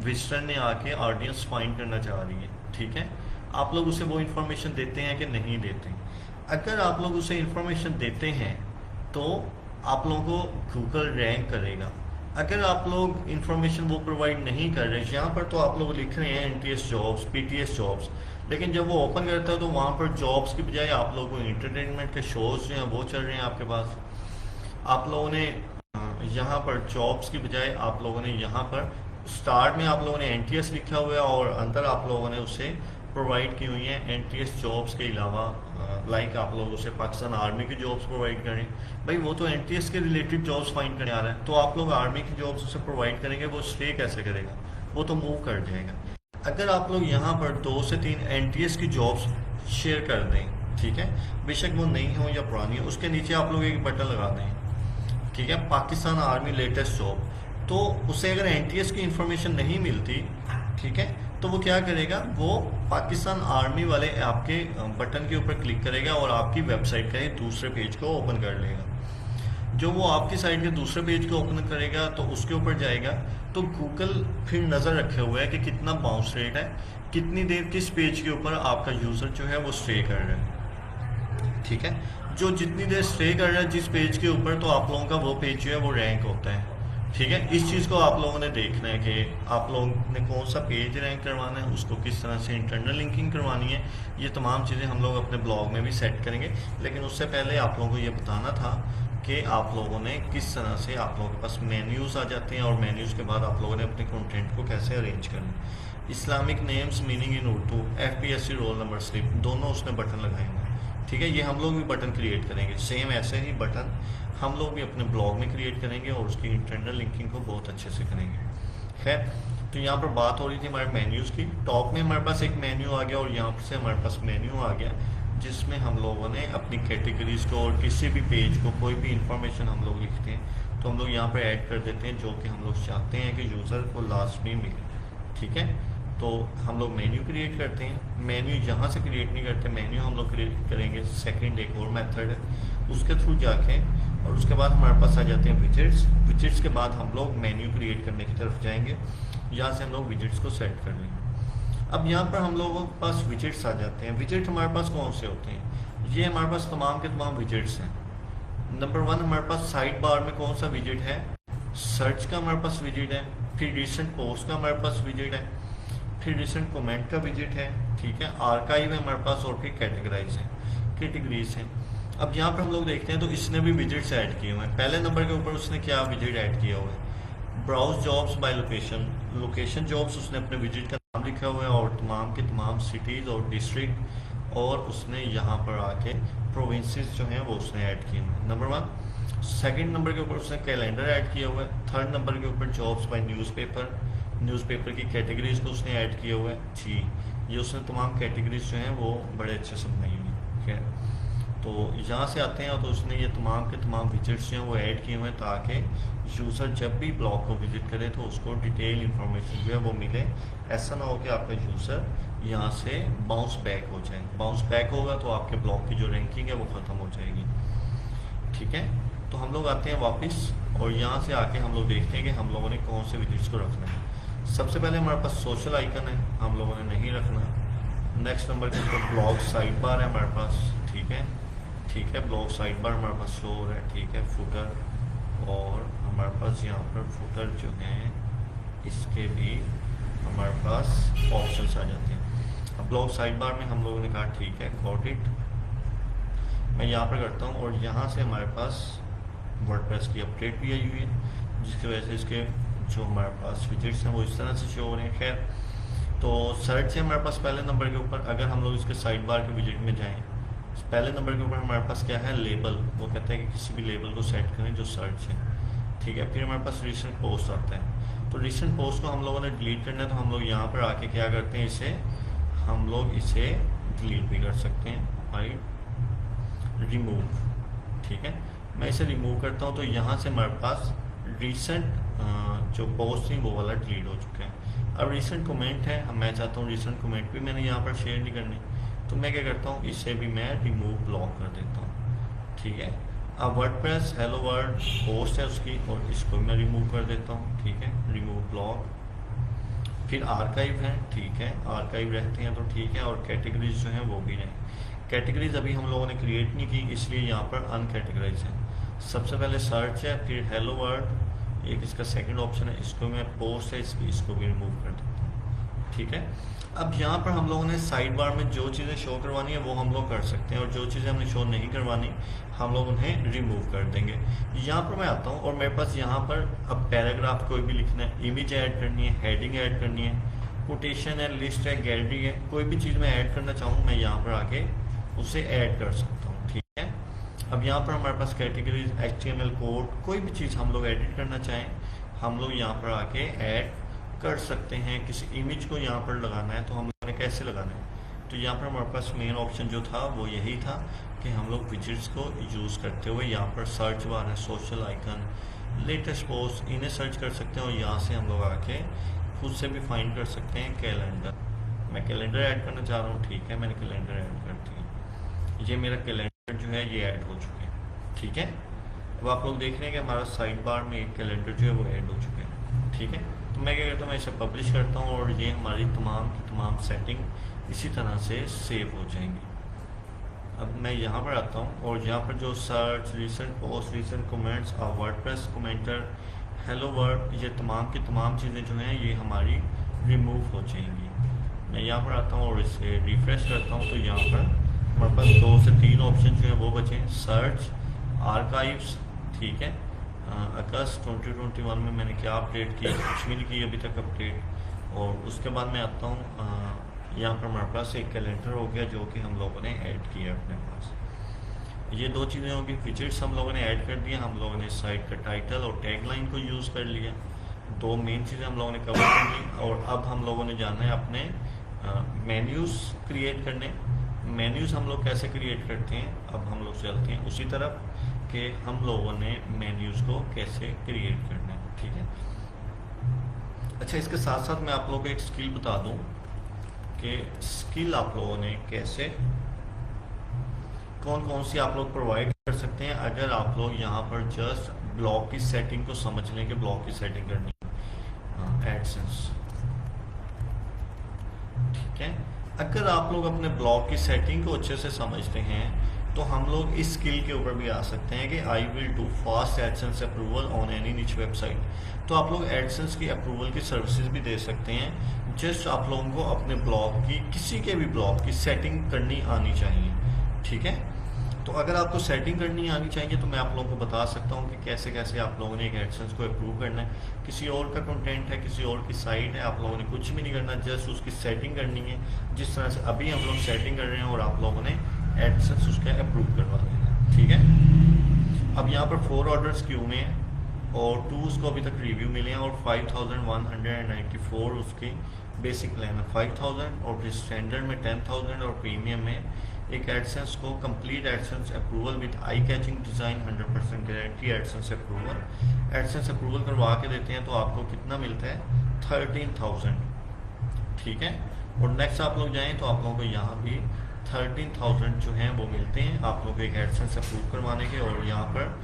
[SPEAKER 1] विजिटर ने आके ऑडियंस फाइंड करना चाह रही है, ठीक है। आप लोग उसे वो इंफॉर्मेशन देते हैं कि नहीं देते। अगर आप लोग उसे इंफॉर्मेशन देते हैं तो आप लोगों को गूगल रैंक करेगा। अगर आप लोग इंफॉर्मेशन वो प्रोवाइड नहीं कर रहे, यहाँ पर तो आप लोग लिख रहे हैं एनटीएस जॉब्स, पीटीएस जॉब्स, लेकिन जब वो ओपन करता है तो वहाँ पर जॉब्स की बजाय आप लोगों को इंटरटेनमेंट के शोज जो हैं वो चल रहे हैं आपके पास। आप लोगों ने यहाँ पर जॉब्स की बजाय आप लोगों ने यहाँ पर स्टार्ट में आप लोगों ने एनटीएस लिखा हुआ है और अंदर आप लोगों ने उसे प्रोवाइड की हुई हैं एनटीएस जॉब्स के अलावा, लाइक आप लोग उसे पाकिस्तान आर्मी की जॉब्स प्रोवाइड करें। भाई वो तो एनटीएस के रिलेटेड जॉब्स फाइंड करने आ रहा है, तो आप लोग आर्मी की जॉब्स उसे प्रोवाइड करेंगे, वो स्टे कैसे करेगा, वो तो मूव कर जाएगा। अगर आप लोग यहाँ पर 2 से 3 एनटीएस की जॉब्स शेयर कर दें, ठीक है, बेशक वो नई हो या पुरानी हो, उसके नीचे आप लोग एक बटन लगा दें, ठीक है, पाकिस्तान आर्मी लेटेस्ट जॉब, तो उसे अगर एनटीएस की इंफॉर्मेशन नहीं मिलती, ठीक है, तो वो क्या करेगा, वो पाकिस्तान आर्मी वाले आपके बटन के ऊपर क्लिक करेगा और आपकी वेबसाइट का एक दूसरे पेज को ओपन कर लेगा। जो वो आपकी साइट के दूसरे पेज को ओपन करेगा तो उसके ऊपर जाएगा, तो गूगल फिर नज़र रखे हुआ है कि कितना बाउंस रेट है, कितनी देर किस पेज के ऊपर आपका यूज़र जो है वो स्टे कर रहा है, ठीक है। जो जितनी देर स्टे कर रहा है जिस पेज के ऊपर, तो आप लोगों का वो पेज जो है वो रैंक होता है, ठीक है। इस चीज़ को आप लोगों ने देखना है कि आप लोगों ने कौन सा पेज रैंक करवाना है, उसको किस तरह से इंटरनल लिंकिंग करवानी है, ये तमाम चीज़ें हम लोग अपने ब्लॉग में भी सेट करेंगे। लेकिन उससे पहले आप लोगों को ये बताना था कि आप लोगों ने किस तरह से, आप लोगों के पास मेन्यूज़ आ जाते हैं और मेन्यूज़ के बाद आप लोगों ने अपने कंटेंट को कैसे अरेंज करना। Islamic names meaning in Urdu, FPSC roll number slip, दोनों उसने बटन लगाए हैं, ठीक है। ये हम लोग भी बटन क्रिएट करेंगे, सेम ऐसे ही बटन हम लोग भी अपने ब्लॉग में क्रिएट करेंगे और उसकी इंटरनल लिंकिंग को बहुत अच्छे से करेंगे। खैर, तो यहाँ पर बात हो रही थी हमारे मेन्यूज़ की। टॉप में हमारे पास एक मेन्यू आ गया और यहाँ पर से हमारे पास मेन्यू आ गया जिसमें हम लोगों ने अपनी कैटेगरीज़ को और किसी भी पेज को कोई भी इंफॉर्मेशन हम लोग लिखते हैं तो हम लोग यहाँ पर ऐड कर देते हैं जो कि हम लोग चाहते हैं कि यूज़र को लास्ट में मिले, ठीक है। तो हम लोग मेन्यू क्रिएट करते हैं। मेन्यू यहाँ से क्रिएट नहीं करते, मेन्यू हम लोग क्रिएट करेंगे सेकंड एक और मेथड है, उसके थ्रू जाके और उसके बाद हमारे पास आ जाते हैं विजेट्स। विजेट्स के बाद हम लोग मेन्यू क्रिएट करने की तरफ जाएंगे। यहाँ से हम लोग विजिट्स को सेट कर लेंगे। अब यहाँ पर हम लोगों के पास विजिट्स आ जाते हैं। विजिट हमारे पास कौन से होते हैं? ये हमारे पास तमाम के तमाम विजिट्स हैं। नंबर 1 हमारे पास साइड बार में कौन सा विजिट है? सर्च का हमारे पास विजिट है। फिर रिसेंट पोस्ट का हमारे पास विजिट है। फिर रिसेंट कमेंट का विजिट है, ठीक है। आर्काइव है हमारे पास, और फिर कैटेगरीज हैं। अब यहाँ पर हम लोग देखते हैं तो इसने भी विजिट्स ऐड किए हुए हैं। पहले नंबर के ऊपर उसने क्या विजिट ऐड किया हुआ है? Browse jobs by location jobs उसने अपने विजिट का नाम लिखा हुआ है, और तमाम के तमाम सिटीज़ और डिस्ट्रिक्ट, और उसने यहाँ पर आके प्रोविंसेस जो हैं वो उसने ऐड किए हुए हैं। नंबर 1। सेकंड नंबर के ऊपर उसने कैलेंडर ऐड किया हुआ है। थर्ड नंबर के ऊपर जॉब्स बाय न्यूज़पेपर की कैटेगरीज को उसने ऐड किया हुआ है। जी, ये उसने तमाम कैटेगरीज जो हैं वो बड़े अच्छे से बनाई हुई है, ठीक है। तो यहाँ से आते हैं तो उसने ये तमाम के तमाम विजिट्स जो हैं वो ऐड किए हुए हैं, ताकि यूज़र जब भी ब्लॉग को विजिट करे तो उसको डिटेल इंफॉर्मेशन जो है वो मिले। ऐसा ना हो कि आपका यूज़र यहाँ से बाउंस बैक हो जाए। बाउंस बैक होगा तो आपके ब्लॉग की जो रैंकिंग है वो ख़त्म हो जाएगी, ठीक है। तो हम लोग आते हैं वापस, और यहाँ से आके हम लोग देखते हैं कि हम लोगों ने कौन से विजिट्स को रखना है। सबसे पहले हमारे पास सोशल आइकन है, हम लोगों ने नहीं रखना। नेक्स्ट नंबर के ऊपर ब्लॉग साइड बार है हमारे पास, ठीक है, ब्लॉग साइड बार हमारे पास शो हो रहा है, ठीक है। फुटर, और हमारे पास यहाँ पर फुटर जो है इसके भी हमारे पास ऑप्शंस आ जाते हैं। अब ब्लॉग साइड बार में हम लोगों ने कहा ठीक है, गॉट इट। मैं यहाँ पर करता हूँ, और यहाँ से हमारे पास वर्डप्रेस की अपडेट भी आई हुई है, जिसकी वजह से इसके जो हमारे पास विजिट्स हैं वो इस तरह से शो हो रहे हैं। खैर, तो सर्च है हमारे पास पहले नंबर के ऊपर। अगर हम लोग इसके साइड बार के विजिट में जाएं, पहले नंबर के ऊपर हमारे पास क्या है? लेबल। वो कहता है कि किसी भी लेबल को सेट करें जो सर्च है, ठीक है। फिर हमारे पास रिसेंट पोस्ट आता है। तो रिसेंट पोस्ट को हम लोगों ने डिलीट करना है, तो हम लोग यहाँ पर आके क्या करते हैं, हम लोग इसे डिलीट भी कर सकते हैं बाई रिमूव, ठीक है। मैं इसे रिमूव करता हूँ, तो यहाँ से हमारे पास रिसेंट जो पोस्ट थी वो वाला डिलीट हो चुका है। अब रिसेंट कमेंट है, मैं चाहता हूँ रिसेंट कमेंट भी मैंने यहाँ पर शेयर नहीं करनी, तो मैं क्या करता हूँ, इसे भी मैं रिमूव ब्लॉक कर देता हूँ, ठीक है। अब वर्डप्रेस हेलो वर्ल्ड पोस्ट है उसकी, और इसको मैं रिमूव कर देता हूँ, ठीक है, रिमूव ब्लॉक। फिर आर्काइव है, ठीक है, आर्काइव रहते हैं तो ठीक है, और कैटेगरीज जो हैं वो भी रहें। कैटेगरीज अभी हम लोगों ने क्रिएट नहीं की, इसलिए यहाँ पर अनकैटेगराइज है। सबसे पहले सर्च है, फिर हेलो वर्ल्ड, एक इसका सेकंड ऑप्शन है, इसको मैं पोस्ट है इसको भी रिमूव कर देता हूँ, ठीक है। अब यहाँ पर हम लोगों ने साइड बार में जो चीज़ें शो करवानी है वो हम लोग कर सकते हैं, और जो चीज़ें हमने शो नहीं करवानी हम लोग उन्हें रिमूव कर देंगे। यहाँ पर मैं आता हूँ, और मेरे पास यहाँ पर अब पैराग्राफ कोई भी लिखना है, इमेज ऐड करनी है, हेडिंग ऐड करनी है, कोटेशन है, लिस्ट है, गैलरी है, कोई भी चीज़ मैं ऐड करना चाहूँ मैं यहाँ पर आके उसे ऐड कर सकता हूँ, ठीक है। अब यहाँ पर हमारे पास कैटेगरीज, HTML कोड, कोई भी चीज़ हम लोग एडिट करना चाहें हम लोग यहाँ पर आके ऐड कर सकते हैं। किसी इमेज को यहाँ पर लगाना है तो हम लोगों ने कैसे लगाना है, तो यहाँ पर हमारे पास मेन ऑप्शन जो था वो यही था कि हम लोग विजिट्स को यूज़ करते हुए यहाँ पर सर्च बार है, सोशल आइकन, लेटेस्ट पोस्ट, इन्हें सर्च कर सकते हैं, और यहाँ से हम लोग आके खुद से भी फाइंड कर सकते हैं कैलेंडर। मैं कैलेंडर ऐड करना चाह रहा हूँ, ठीक है, मैंने कैलेंडर ऐड कर दिया। ये मेरा कैलेंडर जो है ये ऐड हो चुके हैं, ठीक है। अब आप लोग देख रहे हैं कि हमारा साइड बार में एक कैलेंडर जो है वो ऐड हो चुके हैं, ठीक है। तो मैं क्या करता हूँ, मैं इसे पब्लिश करता हूँ, और ये हमारी तमाम की तमाम सेटिंग इसी तरह से सेव हो जाएंगी। अब मैं यहाँ पर आता हूँ, और यहाँ पर जो search, recent post, recent comments, WordPress commenter, hello word, ये तमाम की तमाम चीज़ें जो हैं ये हमारी रिमूव हो जाएंगी। मैं यहाँ पर आता हूँ और इसे रिफ्रेश करता हूँ, तो यहाँ पर हमारे पास 2 से 3 ऑप्शन जो है वो बचे, सर्च, आर्काइव्स, ठीक है। अगस्त 2021 में मैंने क्या अपडेट किया, कुछ भी नहीं की अभी तक अपडेट। और उसके बाद मैं आता हूँ, यहाँ पर हमारे पास एक कैलेंडर हो गया जो कि हम लोगों ने ऐड किया अपने पास। ये 2 चीज़ें होंगी, विजिट्स हम लोगों ने ऐड कर दिया, हम लोगों ने साइट का टाइटल और टैगलाइन को यूज़ कर लिया, 2 मेन चीज़ें हम लोगों ने कवर कर ली। और अब हम लोगों ने जाना है अपने मेन्यूज़ क्रिएट करने। मेन्यूज़ हम लोग कैसे क्रिएट करते हैं, अब हम लोग चलते हैं उसी तरफ कि हम लोगों ने मेन्यूज़ को कैसे क्रिएट करना है, ठीक है। अच्छा, इसके साथ साथ मैं आप लोगों को एक स्किल बता दूं कि स्किल आप लोगों ने कैसे, कौन कौन सी आप लोग प्रोवाइड कर सकते हैं अगर आप लोग यहाँ पर जस्ट ब्लॉग की सेटिंग को समझ लें कि ब्लॉग की सेटिंग करनी है। हाँ, एडसेंस। ठीक है, अगर आप लोग अपने ब्लॉग की सेटिंग को अच्छे से समझते हैं तो हम लोग इस स्किल के ऊपर भी आ सकते हैं कि I will do fast AdSense approval on any निच वेबसाइट। तो आप लोग एडसेंस की अप्रूवल की सर्विसेज भी दे सकते हैं। जस्ट आप लोगों को अपने ब्लॉग की, किसी के भी ब्लॉग की सेटिंग करनी आनी चाहिए। ठीक है, तो अगर आपको सेटिंग करनी आनी चाहिए तो मैं आप लोगों को बता सकता हूँ कि कैसे कैसे आप लोगों ने एक एडसेंस को अप्रूव करना है। किसी और का कंटेंट है, किसी और की साइट है, आप लोगों ने कुछ भी नहीं करना, जस्ट उसकी सेटिंग करनी है जिस तरह से अभी हम लोग सेटिंग कर रहे हैं, और आप लोगों ने एडसेंस उसका अप्रूव करवा देना है। ठीक है, अब यहाँ पर 4 ऑर्डर्स क्यू में है और 2 उसको अभी तक रिव्यू मिले हैं और 5194 उसकी बेसिक प्लान है 5000 और फिर स्टैंडर्ड में 10000 और प्रीमियम में एक एडसेंस को complete AdSense approval with eye catching design 100% guarantee AdSense approval करवा के देते हैं तो आपको कितना मिलता है 13000। ठीक है, और नेक्स्ट आप लोग जाएं तो आप लोगों को यहाँ भी 13000 जो हैं वो मिलते हैं आप लोग एक एडसेंस अप्रूव करवाने के। और यहाँ पर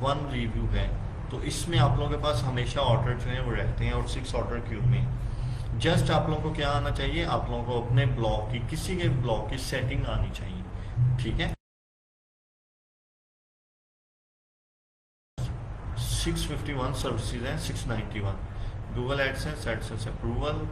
[SPEAKER 1] 1 रिव्यू है तो इसमें आप लोगों के पास हमेशा ऑर्डर जो है वो रहते हैं और 6 ऑर्डर क्यूब में। जस्ट आप लोगों को क्या आना चाहिए, आप लोगों को अपने ब्लॉग की, किसी के ब्लॉग की सेटिंग आनी चाहिए। ठीक है, 651 सर्विसेज हैं, 691 Google AdSense, AdSense approval,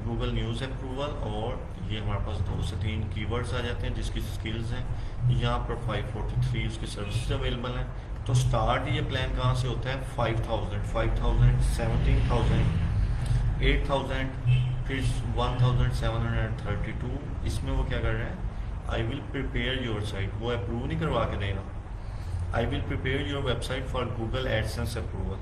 [SPEAKER 1] Google news approval, और ये हमारे पास 2 से 3 कीवर्ड्स आ जाते हैं जिसकी स्किल्स हैं। यहाँ पर 543 उसकी सर्विसेज अवेलेबल हैं। तो स्टार्ट ये प्लान कहाँ से होता है 5000, 17,000, 8000, फिर 1732। इसमें वो क्या कर रहा है, I will prepare your site, वो अप्रूव नहीं करवा के देगा, I will prepare your website for Google AdSense approval.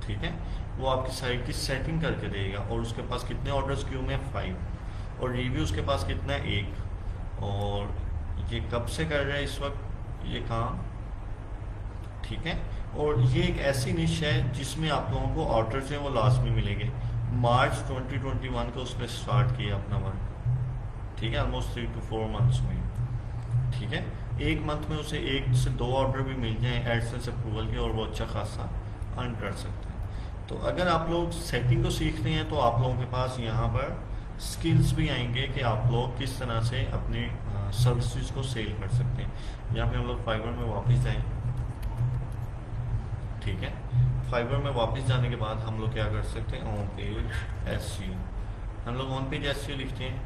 [SPEAKER 1] ठीक है, वो आपकी साइट की सेटिंग करके देगा और उसके पास कितने ऑर्डर्स क्यू में 5 और रिव्यू उसके पास कितना है 1। और ये कब से कर रहा है इस वक्त ये काम। ठीक है, और ये एक ऐसी निश है जिसमें आप लोगों को ऑर्डर्स हैं वो लास्ट में मिलेंगे। मार्च 2021 को उसने स्टार्ट किया अपना वर्क। ठीक है, ऑलमोस्ट 3 to 4 मंथ्स में। ठीक है, एक मंथ में उसे 1 से 2 ऑर्डर भी मिल जाएं एडसेंस अप्रूवल के और वो अच्छा खासा अर्न कर सकते हैं। तो अगर आप लोग सेटिंग को सीखते हैं तो आप लोगों के पास यहाँ पर स्किल्स भी आएंगे कि आप लोग किस तरह से अपनी सर्विसेज को सेल कर सकते हैं। यहाँ पे हम लोग फाइबर में वापस जाएं। ठीक है, फाइबर में वापस जाने के बाद हम लोग क्या कर सकते हैं, ऑन पेज एसईओ, हम लोग ऑन पेज एसईओ लिखते हैं।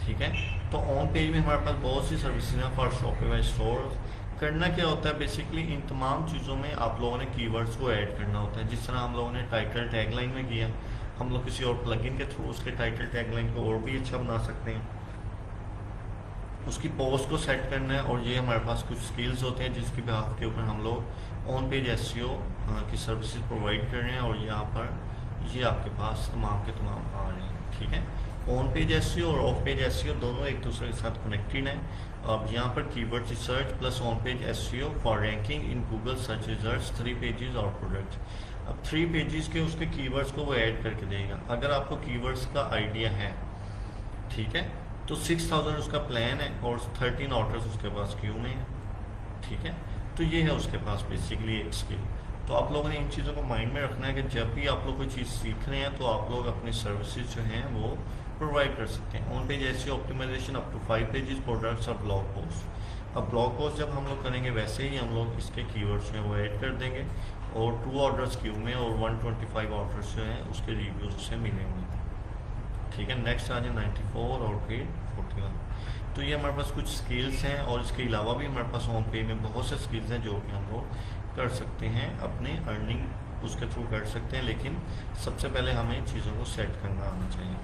[SPEAKER 1] ठीक है, तो ऑन पेज में हमारे पास बहुत सी सर्विसेज हैं फॉर शॉपिफाई स्टोर। करना क्या होता है बेसिकली, इन तमाम चीज़ों में आप लोगों ने कीवर्ड्स को ऐड करना होता है। जिस तरह हम लोगों ने टाइटल टैगलाइन में किया, हम लोग किसी और प्लगइन के थ्रू उसके टाइटल टैगलाइन को और भी अच्छा बना सकते हैं। उसकी पोस्ट को सेट करना है और ये हमारे पास कुछ स्किल्स होते हैं जिसकी बिहाफ के ऊपर हम लोग ऑन पेज एसईओ की सर्विसेज प्रोवाइड कर रहे हैं और यहाँ पर ये आपके पास तमाम के तमाम आ रहे हैं। ठीक है, ऑन पेज एसईओ और ऑफ पेज एसईओ दोनों एक दूसरे के साथ कनेक्टेड हैं। अब यहाँ पर keyword research plus on page SEO for ranking in Google search results 3 pages और प्रोडक्ट्स। अब 3 पेजेस के उसके कीवर्ड्स को वो ऐड करके देगा अगर आपको कीवर्ड्स का आइडिया है। ठीक है, तो 6000 उसका प्लान है और 13 ऑर्डर्स उसके पास क्यू में है। ठीक है, तो ये है उसके पास बेसिकली एक स्किल। तो आप लोगों ने इन चीज़ों को माइंड में रखना है कि जब भी आप लोग कोई चीज़ सीख रहे हैं तो आप लोग अपनी सर्विसेज जो हैं वो प्रोवाइड कर सकते हैं। On page SEO optimization up to 5 pages, products और ब्लॉग पोस्ट। अब ब्लॉग पोस्ट जब हम लोग करेंगे वैसे ही हम लोग इसके कीवर्ड्स में वो ऐड कर देंगे और 2 ऑर्डर्स क्यू में और 125 ऑर्डर्स जो हैं उसके रिव्यूज से मिलेंगे। ठीक है, नेक्स्ट आ जाए 94 और फिर 41। तो ये हमारे पास कुछ स्किल्स हैं और इसके अलावा भी हमारे पास होम पे में बहुत से स्किल्स हैं जो कि हम लोग कर सकते हैं, अपने अर्निंग उसके थ्रू कर सकते हैं। लेकिन सबसे पहले हमें चीज़ों को सेट करना आना चाहिए।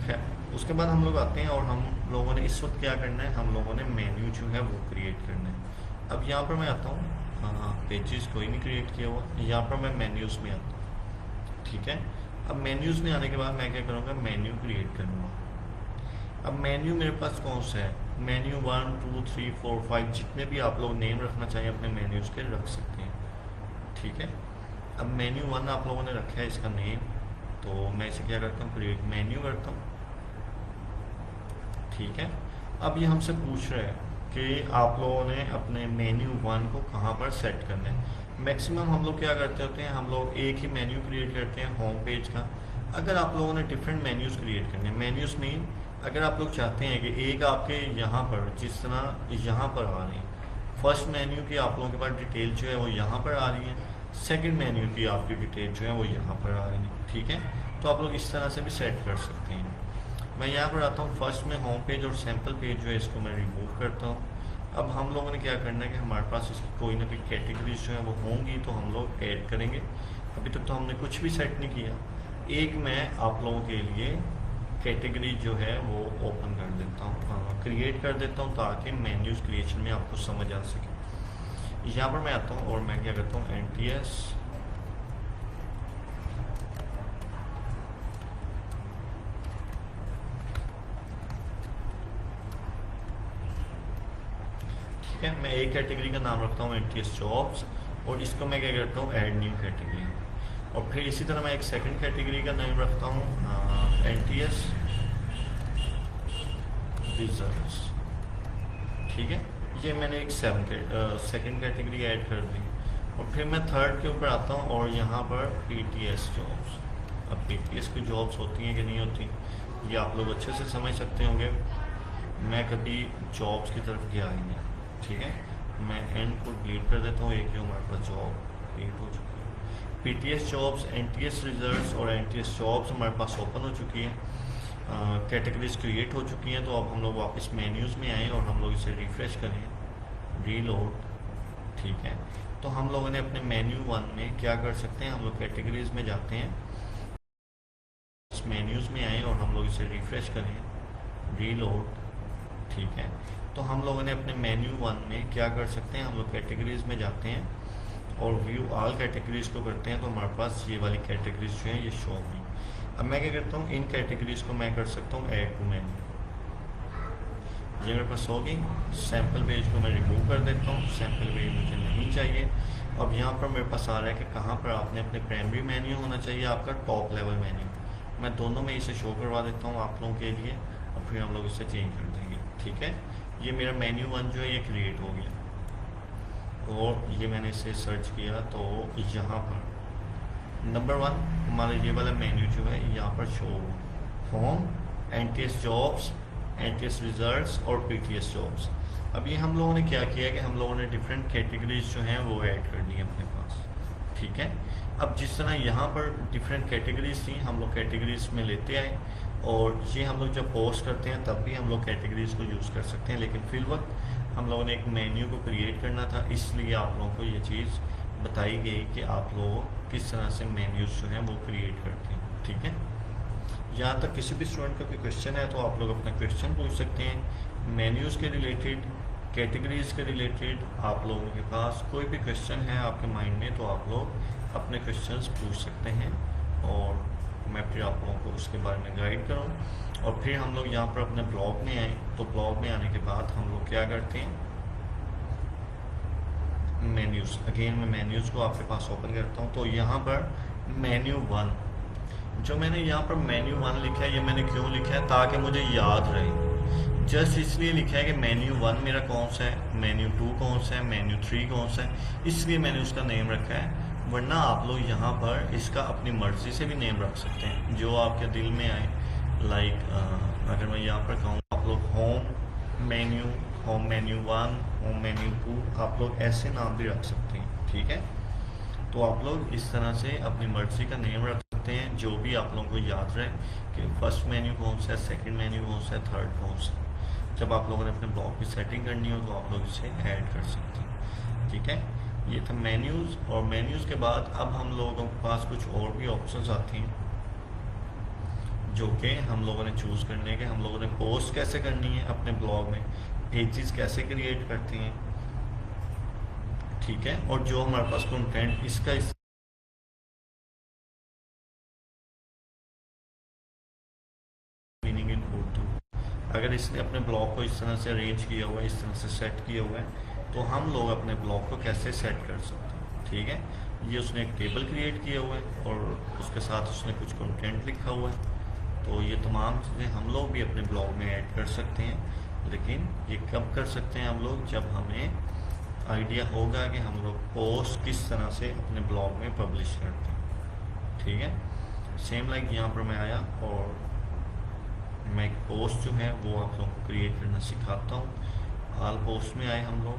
[SPEAKER 1] खैर, उसके बाद हम लोग आते हैं और हम लोगों ने इस वक्त क्या करना है, हम लोगों ने मेन्यू जो है वो क्रिएट करना है। अब यहाँ पर मैं आता हूँ, पेजेस कोई नहीं क्रिएट किया हुआ, यहाँ पर मैं मेन्यूज़ में आता हूँ। ठीक है, अब मेन्यूज़ में आने के बाद मैं क्या करूँगा, मेन्यू क्रिएट करूँगा। अब मेन्यू मेरे पास कौन सा है, मेन्यू 1 2 3 4 5 जितने भी आप लोग नेम रखना चाहिए अपने मेन्यूज़ के रख सकते हैं। ठीक है, अब मेन्यू 1 आप लोगों ने रखा है इसका नेम, तो मैं इसे क्या करता हूँ, क्रिएट मेन्यू करता हूँ। ठीक है, अब ये हमसे पूछ रहा है कि आप लोगों ने अपने मेन्यू 1 को कहाँ पर सेट करना है। मैक्सिमम हम लोग क्या करते होते हैं, हम लोग एक ही मेन्यू क्रिएट करते हैं होम पेज का। अगर आप लोगों ने डिफरेंट मेन्यूज़ क्रिएट करने, मेन्यूज़ मीन अगर आप लोग चाहते हैं कि एक आपके यहाँ पर जिस तरह यहाँ पर आ रही है, फर्स्ट मेन्यू की आप लोगों के पास डिटेल जो है वो यहाँ पर आ रही है, सेकंड मेन्यू की आपकी डिटेल जो है वो यहाँ पर आ रही है, ठीक है। तो आप लोग इस तरह से भी सेट कर सकते हैं। मैं यहाँ पर आता हूँ, फर्स्ट में होम पेज और सैम्पल पेज जो है इसको मैं रिमूव करता हूँ। अब हम लोगों ने क्या करना है कि हमारे पास इसकी कोई ना कोई कैटेगरीज जो है वो होंगी तो हम लोग ऐड करेंगे। अभी तक तो हमने कुछ भी सेट नहीं किया। एक मैं आप लोगों के लिए कैटेगरी जो है वो ओपन कर देता हूँ, क्रिएट कर देता हूँ ताकि मेन्यूज़ क्रिएशन में आपको समझ आ सके। यहाँ पर मैं आता हूँ और मैं क्या करता हूँ, NTS ठीक है, मैं एक कैटेगरी का नाम रखता हूँ NTS जॉब्स, और इसको मैं क्या करता हूँ, ऐड न्यू कैटेगरी। और फिर इसी तरह मैं एक सेकंड कैटेगरी का नाम रखता हूँ NTS रिजल्ट्स, ठीक है। ये मैंने एक सेकंड कैटेगरी ऐड कर दी। और फिर मैं थर्ड के ऊपर आता हूँ और यहाँ पर PTS जॉब्स। अब PTS की जॉब्स होती हैं कि नहीं होती ये आप लोग अच्छे से समझ सकते होंगे, मैं कभी जॉब्स की तरफ गया ही नहीं, ठीक है। मैं एंड को डिलीट कर देता हूँ, एक ही हमारे पास जॉब क्रिएट हो चुकी है। PTS जॉब्स, NTS रिजल्ट्स और NTS जॉब्स हमारे पास ओपन हो चुकी है, कैटेगरीज क्रिएट हो चुकी हैं। तो अब हम लोग वापस मेन्यूज़ में आएँ और हम लोग इसे रिफ़्रेश करें, रीलोड, ठीक है। तो हम लोगों ने अपने मेन्यू 1 में क्या कर सकते हैं, हम लोग कैटेगरीज में जाते हैं, इस मेन्यूज़ में आएँ और हम लोग इसे रिफ़्रेश करें, रीलोड, ठीक है। तो हम लोगों ने अपने मेन्यू 1 में क्या कर सकते हैं, हम लोग कैटेगरीज में जाते हैं और व्यू ऑल कैटेगरीज को करते हैं। तो हमारे पास ये वाली कैटेगरीज जो है ये शो होगी। अब मैं क्या करता हूँ, इन कैटेगरीज को मैं कर सकता हूँ ऐड टू मेन्यू, ये मेरे पास होगी। सैम्पल पेज को मैं रिमूव कर देता हूँ, सैम्पल पेज मुझे नहीं चाहिए। अब यहाँ पर मेरे पास आ रहा है कि कहाँ पर आपने अपने प्राइमरी मेन्यू होना चाहिए, आपका टॉप लेवल मेन्यू। मैं दोनों में इसे शो करवा देता हूँ आप लोगों के लिए और फिर हम लोग इसे चेंज कर देंगे, ठीक है। ये मेरा मेन्यू 1 जो है ये क्रिएट हो गया और ये मैंने इसे सर्च किया तो यहाँ पर नंबर 1 हमारा ये वाला मेन्यू जो है यहाँ पर show home, NTS jobs, NTS results और PTS जॉब्स। अब ये हम लोगों ने क्या किया कि हम लोगों ने डिफरेंट कैटेगरीज जो हैं वो ऐड कर दी है अपने पास, ठीक है। अब जिस तरह यहाँ पर डिफरेंट कैटेगरीज थी हम लोग कैटेगरीज में लेते आए और ये हम लोग जब पोस्ट करते हैं तब भी हम लोग कैटेगरीज को यूज़ कर सकते हैं, लेकिन फिल वक्त हम लोगों ने एक मेन्यू को क्रिएट करना था, इसलिए आप लोगों को ये चीज़ बताई गई कि आप लोग किस तरह से मेन्यूज़ जो हैं वो क्रिएट करते हैं, ठीक है। यहाँ तक किसी भी स्टूडेंट का कोई क्वेश्चन है तो आप लोग अपना क्वेश्चन पूछ सकते हैं मेन्यूज़ के रिलेटेड, कैटेगरीज के रिलेटेड। आप लोगों के पास कोई भी क्वेश्चन है आपके माइंड में तो आप लोग अपने क्वेश्चंस पूछ सकते हैं और मैं फिर आप लोगों को उसके बारे में गाइड करूँ। और फिर हम लोग यहाँ पर अपने ब्लॉग में आए तो ब्लॉग में आने के बाद हम लोग क्या करते हैं, मेन्यूज़, अगेन मैं मेन्यूज़ को आपके पास ओपन करता हूँ। तो यहाँ पर मेन्यू 1 जो मैंने यहाँ पर मेन्यू 1 लिखा है, ये मैंने क्यों लिखा है ताकि मुझे याद रहे। जस्ट इसलिए लिखा है कि मेन्यू 1 मेरा कौन सा है, मेन्यू 2 कौन सा है, मेन्यू 3 कौन सा है, इसलिए मैंने उसका नेम रखा है। वरना आप लोग यहाँ पर इसका अपनी मर्ज़ी से भी नेम रख सकते हैं जो आपके दिल में आए। लाइक अगर मैं यहाँ पर कहूँ आप लोग होम मेन्यू 1, होम मेन्यू 2, आप लोग ऐसे नाम भी रख सकते हैं, ठीक है। तो आप लोग इस तरह से अपनी मर्ज़ी का नेम रख सकते हैं जो भी आप लोगों को याद रहे कि फर्स्ट मेन्यू कौन सा है, सेकंड मेन्यू कौन सा है, थर्ड कौन सा है। जब आप लोगों ने अपने ब्लॉग की सेटिंग करनी हो तो आप लोग इसे ऐड कर सकते हैं, ठीक है। ये था मेन्यूज़। और मेन्यूज़ के बाद अब हम लोगों के पास कुछ और भी ऑप्शंस आती हैं जो कि हम लोगों ने चूज़ करने के, हम लोगों ने पोस्ट कैसे करनी है अपने ब्लॉग में, पेजेस कैसे क्रिएट करती हैं, ठीक है। और जो हमारे पास कंटेंट इसका मीनिंग इन उर्दू, अगर इसने अपने ब्लॉग को इस तरह से अरेंज किया हुआ है, इस तरह से सेट किया हुआ है, तो हम लोग अपने ब्लॉग को कैसे सेट कर सकते हैं, ठीक है। ये उसने एक टेबल क्रिएट किया हुआ है और उसके साथ उसने कुछ कंटेंट लिखा हुआ है। तो ये तमाम चीज़ें हम लोग भी अपने ब्लॉग में ऐड कर सकते हैं, लेकिन ये कब कर सकते हैं हम लोग, जब हमें आइडिया होगा कि हम लोग पोस्ट किस तरह से अपने ब्लॉग में पब्लिश करते हैं। ठीक है, सेम लाइक यहाँ पर मैं आया और मैं एक पोस्ट जो है वो आप लोगों को क्रिएट करना सिखाता हूँ। ऑल पोस्ट में आए हम लोग,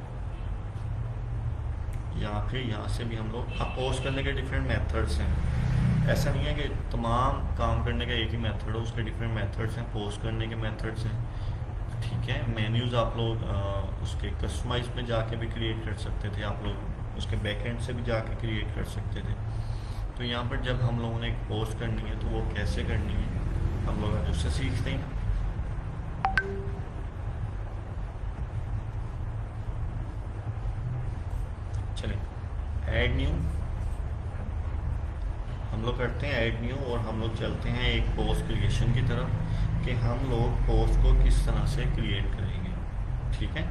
[SPEAKER 1] या फिर यहाँ से भी हम लोग पोस्ट करने के डिफरेंट मेथड्स हैं। ऐसा नहीं है कि तमाम काम करने का एक ही मेथड हो, उसके डिफरेंट मेथड्स हैं, पोस्ट करने के मेथड्स हैं। ठीक है, मेन्यूज़ आप लोग उसके कस्टमाइज में जाके भी क्रिएट कर सकते थे, आप लोग उसके बैकएंड से भी जाके क्रिएट कर सकते थे। तो यहाँ पर जब हम लोगों ने एक पोस्ट करनी है तो वो कैसे करनी है हम लोग आज उससे सीखते हैं। चलिए, ऐड न्यू हम लोग करते हैं, ऐड न्यू, और हम लोग चलते हैं एक पोस्ट क्रिएशन की तरफ कि हम लोग पोस्ट को किस तरह से क्रिएट करेंगे। ठीक है,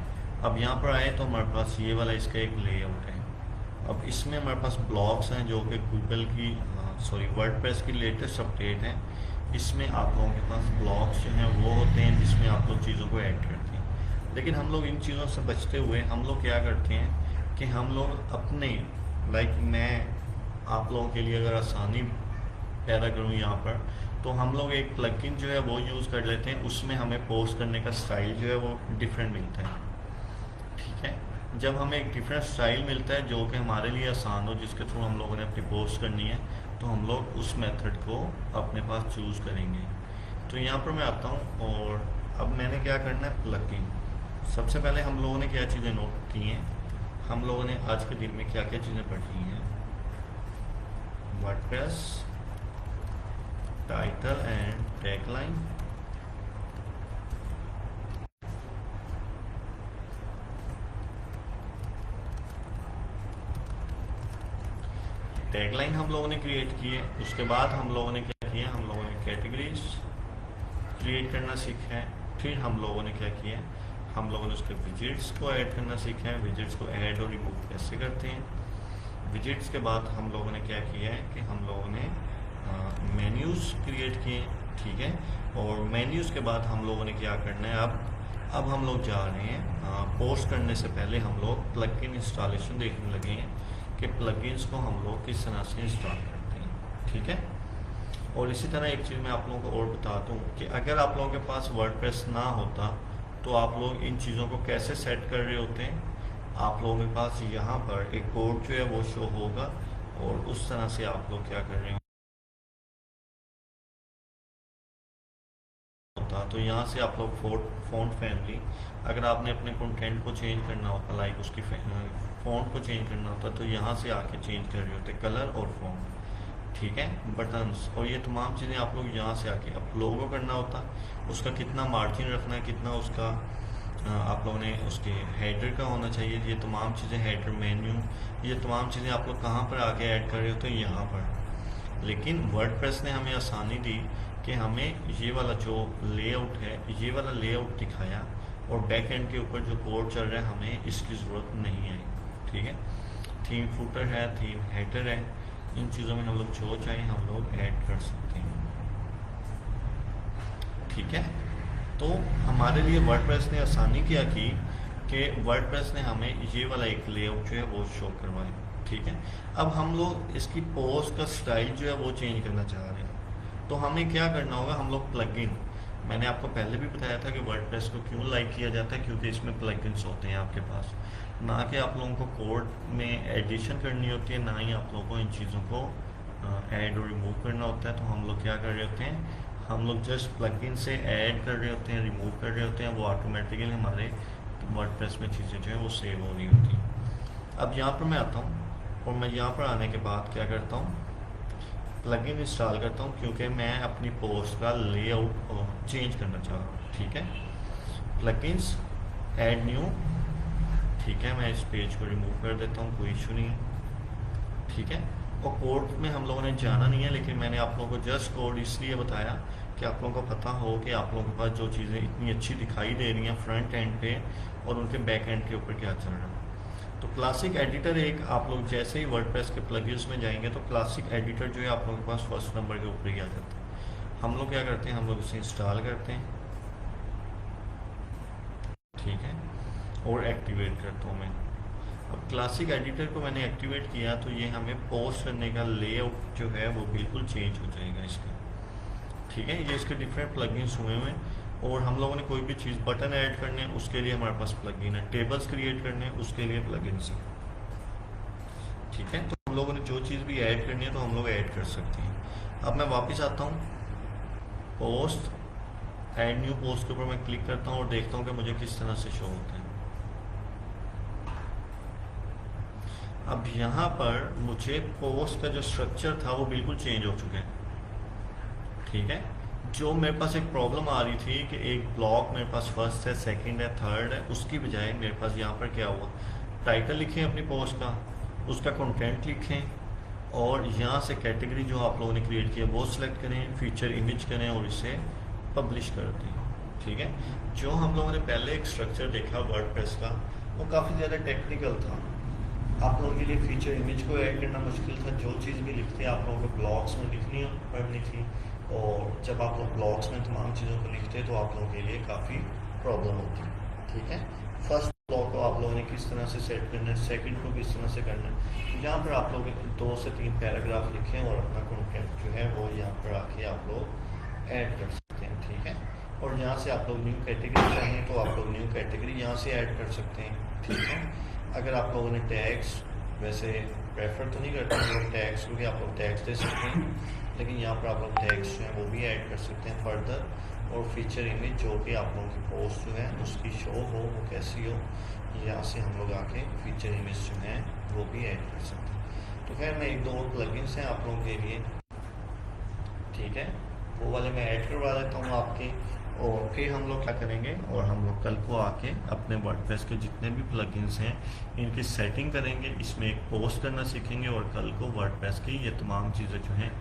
[SPEAKER 1] अब यहाँ पर आए तो हमारे पास ये वाला इसका एक लेआउट है। अब इसमें हमारे पास ब्लॉग्स हैं जो कि गूगल की वर्डप्रेस की लेटेस्ट अपडेट है। इसमें आप लोगों के पास ब्लॉग्स जो हैं वो होते हैं जिसमें आप लोग चीज़ों को ऐड करते हैं। लेकिन हम लोग इन चीज़ों से बचते हुए हम लोग क्या करते हैं कि हम लोग अपने मैं आप लोगों के लिए अगर आसानी पैदा करूँ यहाँ पर, तो हम लोग एक प्लगइन जो है वो यूज़ कर लेते हैं। उसमें हमें पोस्ट करने का स्टाइल जो है वो डिफरेंट मिलता है। ठीक है, जब हमें एक डिफरेंट स्टाइल मिलता है जो कि हमारे लिए आसान हो, जिसके थ्रू हम लोगों ने अपनी पोस्ट करनी है, तो हम लोग उस मेथड को अपने पास चूज़ करेंगे। तो यहाँ पर मैं आता हूँ और अब मैंने क्या करना है, प्लगइन। सबसे पहले हम लोगों ने क्या चीज़ें नोट की हैं, हम लोगों ने आज के दिन में क्या क्या चीज़ें पढ़ी हैं। WordPress title and tagline, tagline हम लोगों ने क्रिएट की है। उसके बाद हम लोगों ने क्या किया, हम लोगों ने कैटेगरीज क्रिएट करना सीखा है। फिर हम लोगों ने क्या किया, हम लोगों ने उसके विजिट्स को ऐड करना सीखा है, विजिट्स को ऐड और रिमूव कैसे करते हैं। विजिट्स के बाद हम लोगों ने क्या किया है कि हम लोगों ने मेन्यूज़ क्रिएट किए। ठीक है, और मेन्यूज़ के बाद हम लोगों ने क्या करना है, अब हम लोग जा रहे हैं पोस्ट करने से पहले हम लोग प्लगइन इंस्टॉलेशन देखने लगे हैं कि प्लगइन्स को हम लोग किस तरह से इंस्टॉल करते हैं। ठीक है, और इसी तरह एक चीज़ मैं आप लोगों को और बता दूं कि अगर आप लोगों के पास वर्डप्रेस ना होता तो आप लोग इन चीज़ों को कैसे सेट कर रहे होते हैं। आप लोगों के पास यहाँ पर एक कोड जो है वो शो होगा और उस तरह से आप लोग क्या कर रहे होता। तो यहाँ से आप लोग फ़ॉन्ट फैमिली, अगर आपने अपने कंटेंट को चेंज करना होता, लाइक उसकी फ़ॉन्ट को चेंज करना होता, तो यहाँ से आके चेंज कर रहे होते कलर और फ़ॉन्ट। ठीक है, बटन्स और ये तमाम चीज़ें आप लोग यहाँ से आके अब लोगो करना होता, उसका कितना मार्जिन रखना है, कितना उसका आप लोगों ने उसके हेडर का होना चाहिए। ये तमाम चीज़ें, हेडर, मेन्यू, ये तमाम चीज़ें आप लोग कहाँ पर आके ऐड कर रहे होते हैं, यहाँ पर। लेकिन वर्डप्रेस ने हमें आसानी दी कि हमें ये वाला जो लेआउट है, ये वाला लेआउट दिखाया और बैक एंड के ऊपर जो कोड चल रहा है हमें इसकी ज़रूरत नहीं है। ठीक है, थीम फूटर है, थीम हेडर है, इन चीज़ों में हम लोग जो चाहें हम लोग ऐड कर सकते हैं। ठीक है, तो हमारे लिए वर्डप्रेस ने आसानी क्या की कि वर्डप्रेस ने हमें ये वाला एक लेआउट जो है वो शो करवाया। ठीक है, अब हम लोग इसकी पोस्ट का स्टाइल जो है वो चेंज करना चाह रहे हैं, तो हमें क्या करना होगा, हम लोग प्लगइन, मैंने आपको पहले भी बताया था कि वर्डप्रेस को क्यों लाइक किया जाता है, क्योंकि इसमें प्लगइन्स होते हैं आपके पास, ना कि आप लोगों को कोड में एडिशन करनी होती है, ना ही आप लोगों को इन चीज़ों को ऐड और रिमूव करना होता है। तो हम लोग क्या कर रहे होते हैं, हम लोग जस्ट प्लगइन से ऐड कर रहे होते हैं, रिमूव कर रहे होते हैं, वो ऑटोमेटिकली हमारे वर्डप्रेस में चीज़ें जो है वो सेव हो रही होती हैं। अब यहाँ पर मैं आता हूँ और मैं यहाँ पर आने के बाद क्या करता हूँ, प्लगइन इंस्टॉल करता हूँ, क्योंकि मैं अपनी पोस्ट का लेआउट चेंज करना चाह रहा हूँ। ठीक है, प्लगइन्स, ऐड न्यू। ठीक है, मैं इस पेज को रिमूव कर देता हूँ, कोई इशू नहीं है। ठीक है, और कोड में हम लोगों ने जाना नहीं है, लेकिन मैंने आप लोगों को जस्ट कोड इसलिए बताया कि आप लोगों को पता हो कि आप लोगों के पास जो चीज़ें इतनी अच्छी दिखाई दे रही हैं फ्रंट एंड पे और उनके बैक एंड के ऊपर क्या चल रहा है। तो क्लासिक एडिटर एक, आप लोग जैसे ही वर्डप्रेस के प्लगइन्स में जाएंगे तो क्लासिक एडिटर जो है आप लोगों के पास फर्स्ट नंबर के ऊपर ही आ जाता है। हम लोग क्या करते हैं, हम लोग इसे इंस्टॉल करते हैं। ठीक है, और एक्टिवेट करता हूँ मैं। अब क्लासिक एडिटर को मैंने एक्टिवेट किया तो ये हमें पोस्ट करने का लेआउट जो है वो बिल्कुल चेंज हो जाएगा इसका। ठीक है, ये इसके डिफरेंट प्लगइन्स हुए हैं और हम लोगों ने कोई भी चीज़ बटन ऐड करने हैं उसके लिए हमारे पास प्लगइन है, टेबल्स क्रिएट करने हैं उसके लिए प्लगइन्स है। ठीक है, तो हम लोगों ने जो चीज़ भी ऐड करनी है तो हम लोग ऐड कर सकते हैं। अब मैं वापस आता हूँ पोस्ट, ऐड न्यू पोस्ट के ऊपर मैं क्लिक करता हूँ और देखता हूँ कि मुझे किस तरह से शो होता है। अब यहाँ पर मुझे पोस्ट का जो स्ट्रक्चर था वो बिल्कुल चेंज हो चुका है। ठीक है, जो मेरे पास एक प्रॉब्लम आ रही थी कि एक ब्लॉक मेरे पास फर्स्ट है, सेकंड है, थर्ड है, उसकी बजाय मेरे पास यहाँ पर क्या हुआ, टाइटल लिखें अपनी पोस्ट का, उसका कंटेंट लिखें और यहाँ से कैटेगरी जो आप लोगों ने क्रिएट किया वो सिलेक्ट करें, फीचर इमेज करें और इसे पब्लिश कर दें। ठीक है, जो हम लोगों ने पहले एक स्ट्रक्चर देखा वर्डप्रेस का वो काफ़ी ज़्यादा टेक्निकल था, आप लोगों के लिए फीचर इमेज को ऐड करना मुश्किल था। जो चीज़ भी लिखते हैं आप लोगों को ब्लॉग्स में लिखनी पड़नी थी और जब आप लोग ब्लॉग्स में तमाम चीज़ों को लिखते तो आप लोगों के लिए काफ़ी प्रॉब्लम होती। ठीक है, फर्स्ट ब्लॉग को आप लोगों ने किस तरह से सेट करना है, सेकंड को किस तरह से करना है, यहाँ पर आप लोग 2 से 3 पैराग्राफ लिखें और अपना कंटेंट जो है वो यहाँ पर आके आप लोग ऐड कर सकते हैं। ठीक है, और यहाँ से आप लोग न्यू कैटेगरी चाहें तो आप लोग न्यू कैटेगरी यहाँ से ऐड कर सकते हैं। ठीक है, अगर आप लोगों ने टैग्स, वैसे प्रेफर तो नहीं करते हम लोग टैग्स, क्योंकि आप लोग टैग्स दे सकते हैं, लेकिन यहाँ पर आप लोग टैग्स जो हैं वो भी ऐड कर सकते हैं फर्दर, और फीचर इमेज जो कि आप लोगों की पोस्ट जो है उसकी शो हो वो कैसी हो, यहाँ से हम लोग आके फीचर इमेज जो है वो भी ऐड कर सकते हैं। तो खैर मैं 1-2 और प्लगइन्स हैं आप लोगों के लिए, ठीक है, वो वाले मैं ऐड करवा देता हूँ आपके, और फिर हम लोग क्या करेंगे और हम लोग कल को आके अपने वर्डप्रेस के जितने भी प्लगइन्स हैं इनकी सेटिंग करेंगे, इसमें एक पोस्ट करना सीखेंगे और कल को वर्डप्रेस की ये तमाम चीज़ें जो हैं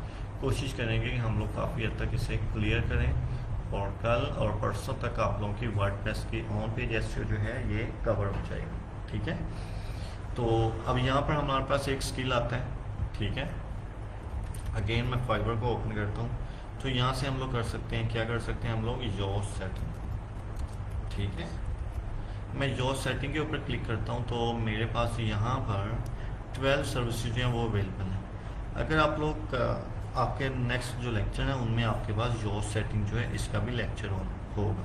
[SPEAKER 1] कोशिश करेंगे कि हम लोग काफ़ी हद तक इसे क्लियर करें और कल और परसों तक आप लोगों की वर्डप्रेस की होम पेज एसईओ जो है ये कवर हो जाएगी। ठीक है, तो अब यहाँ पर हमारे पास एक स्किल आता है। ठीक है, अगेन मैं फाइबर को ओपन करता हूँ तो यहाँ से हम लोग कर सकते हैं, क्या कर सकते हैं हम लोग, योर सेटिंग। ठीक है, मैं योर सेटिंग के ऊपर क्लिक करता हूँ तो मेरे पास यहाँ पर 12 सर्विसेज जो हैं वो अवेलेबल हैं। अगर आप लोग आपके नेक्स्ट जो लेक्चर है उनमें आपके पास योर सेटिंग जो है इसका भी लेक्चर होगा।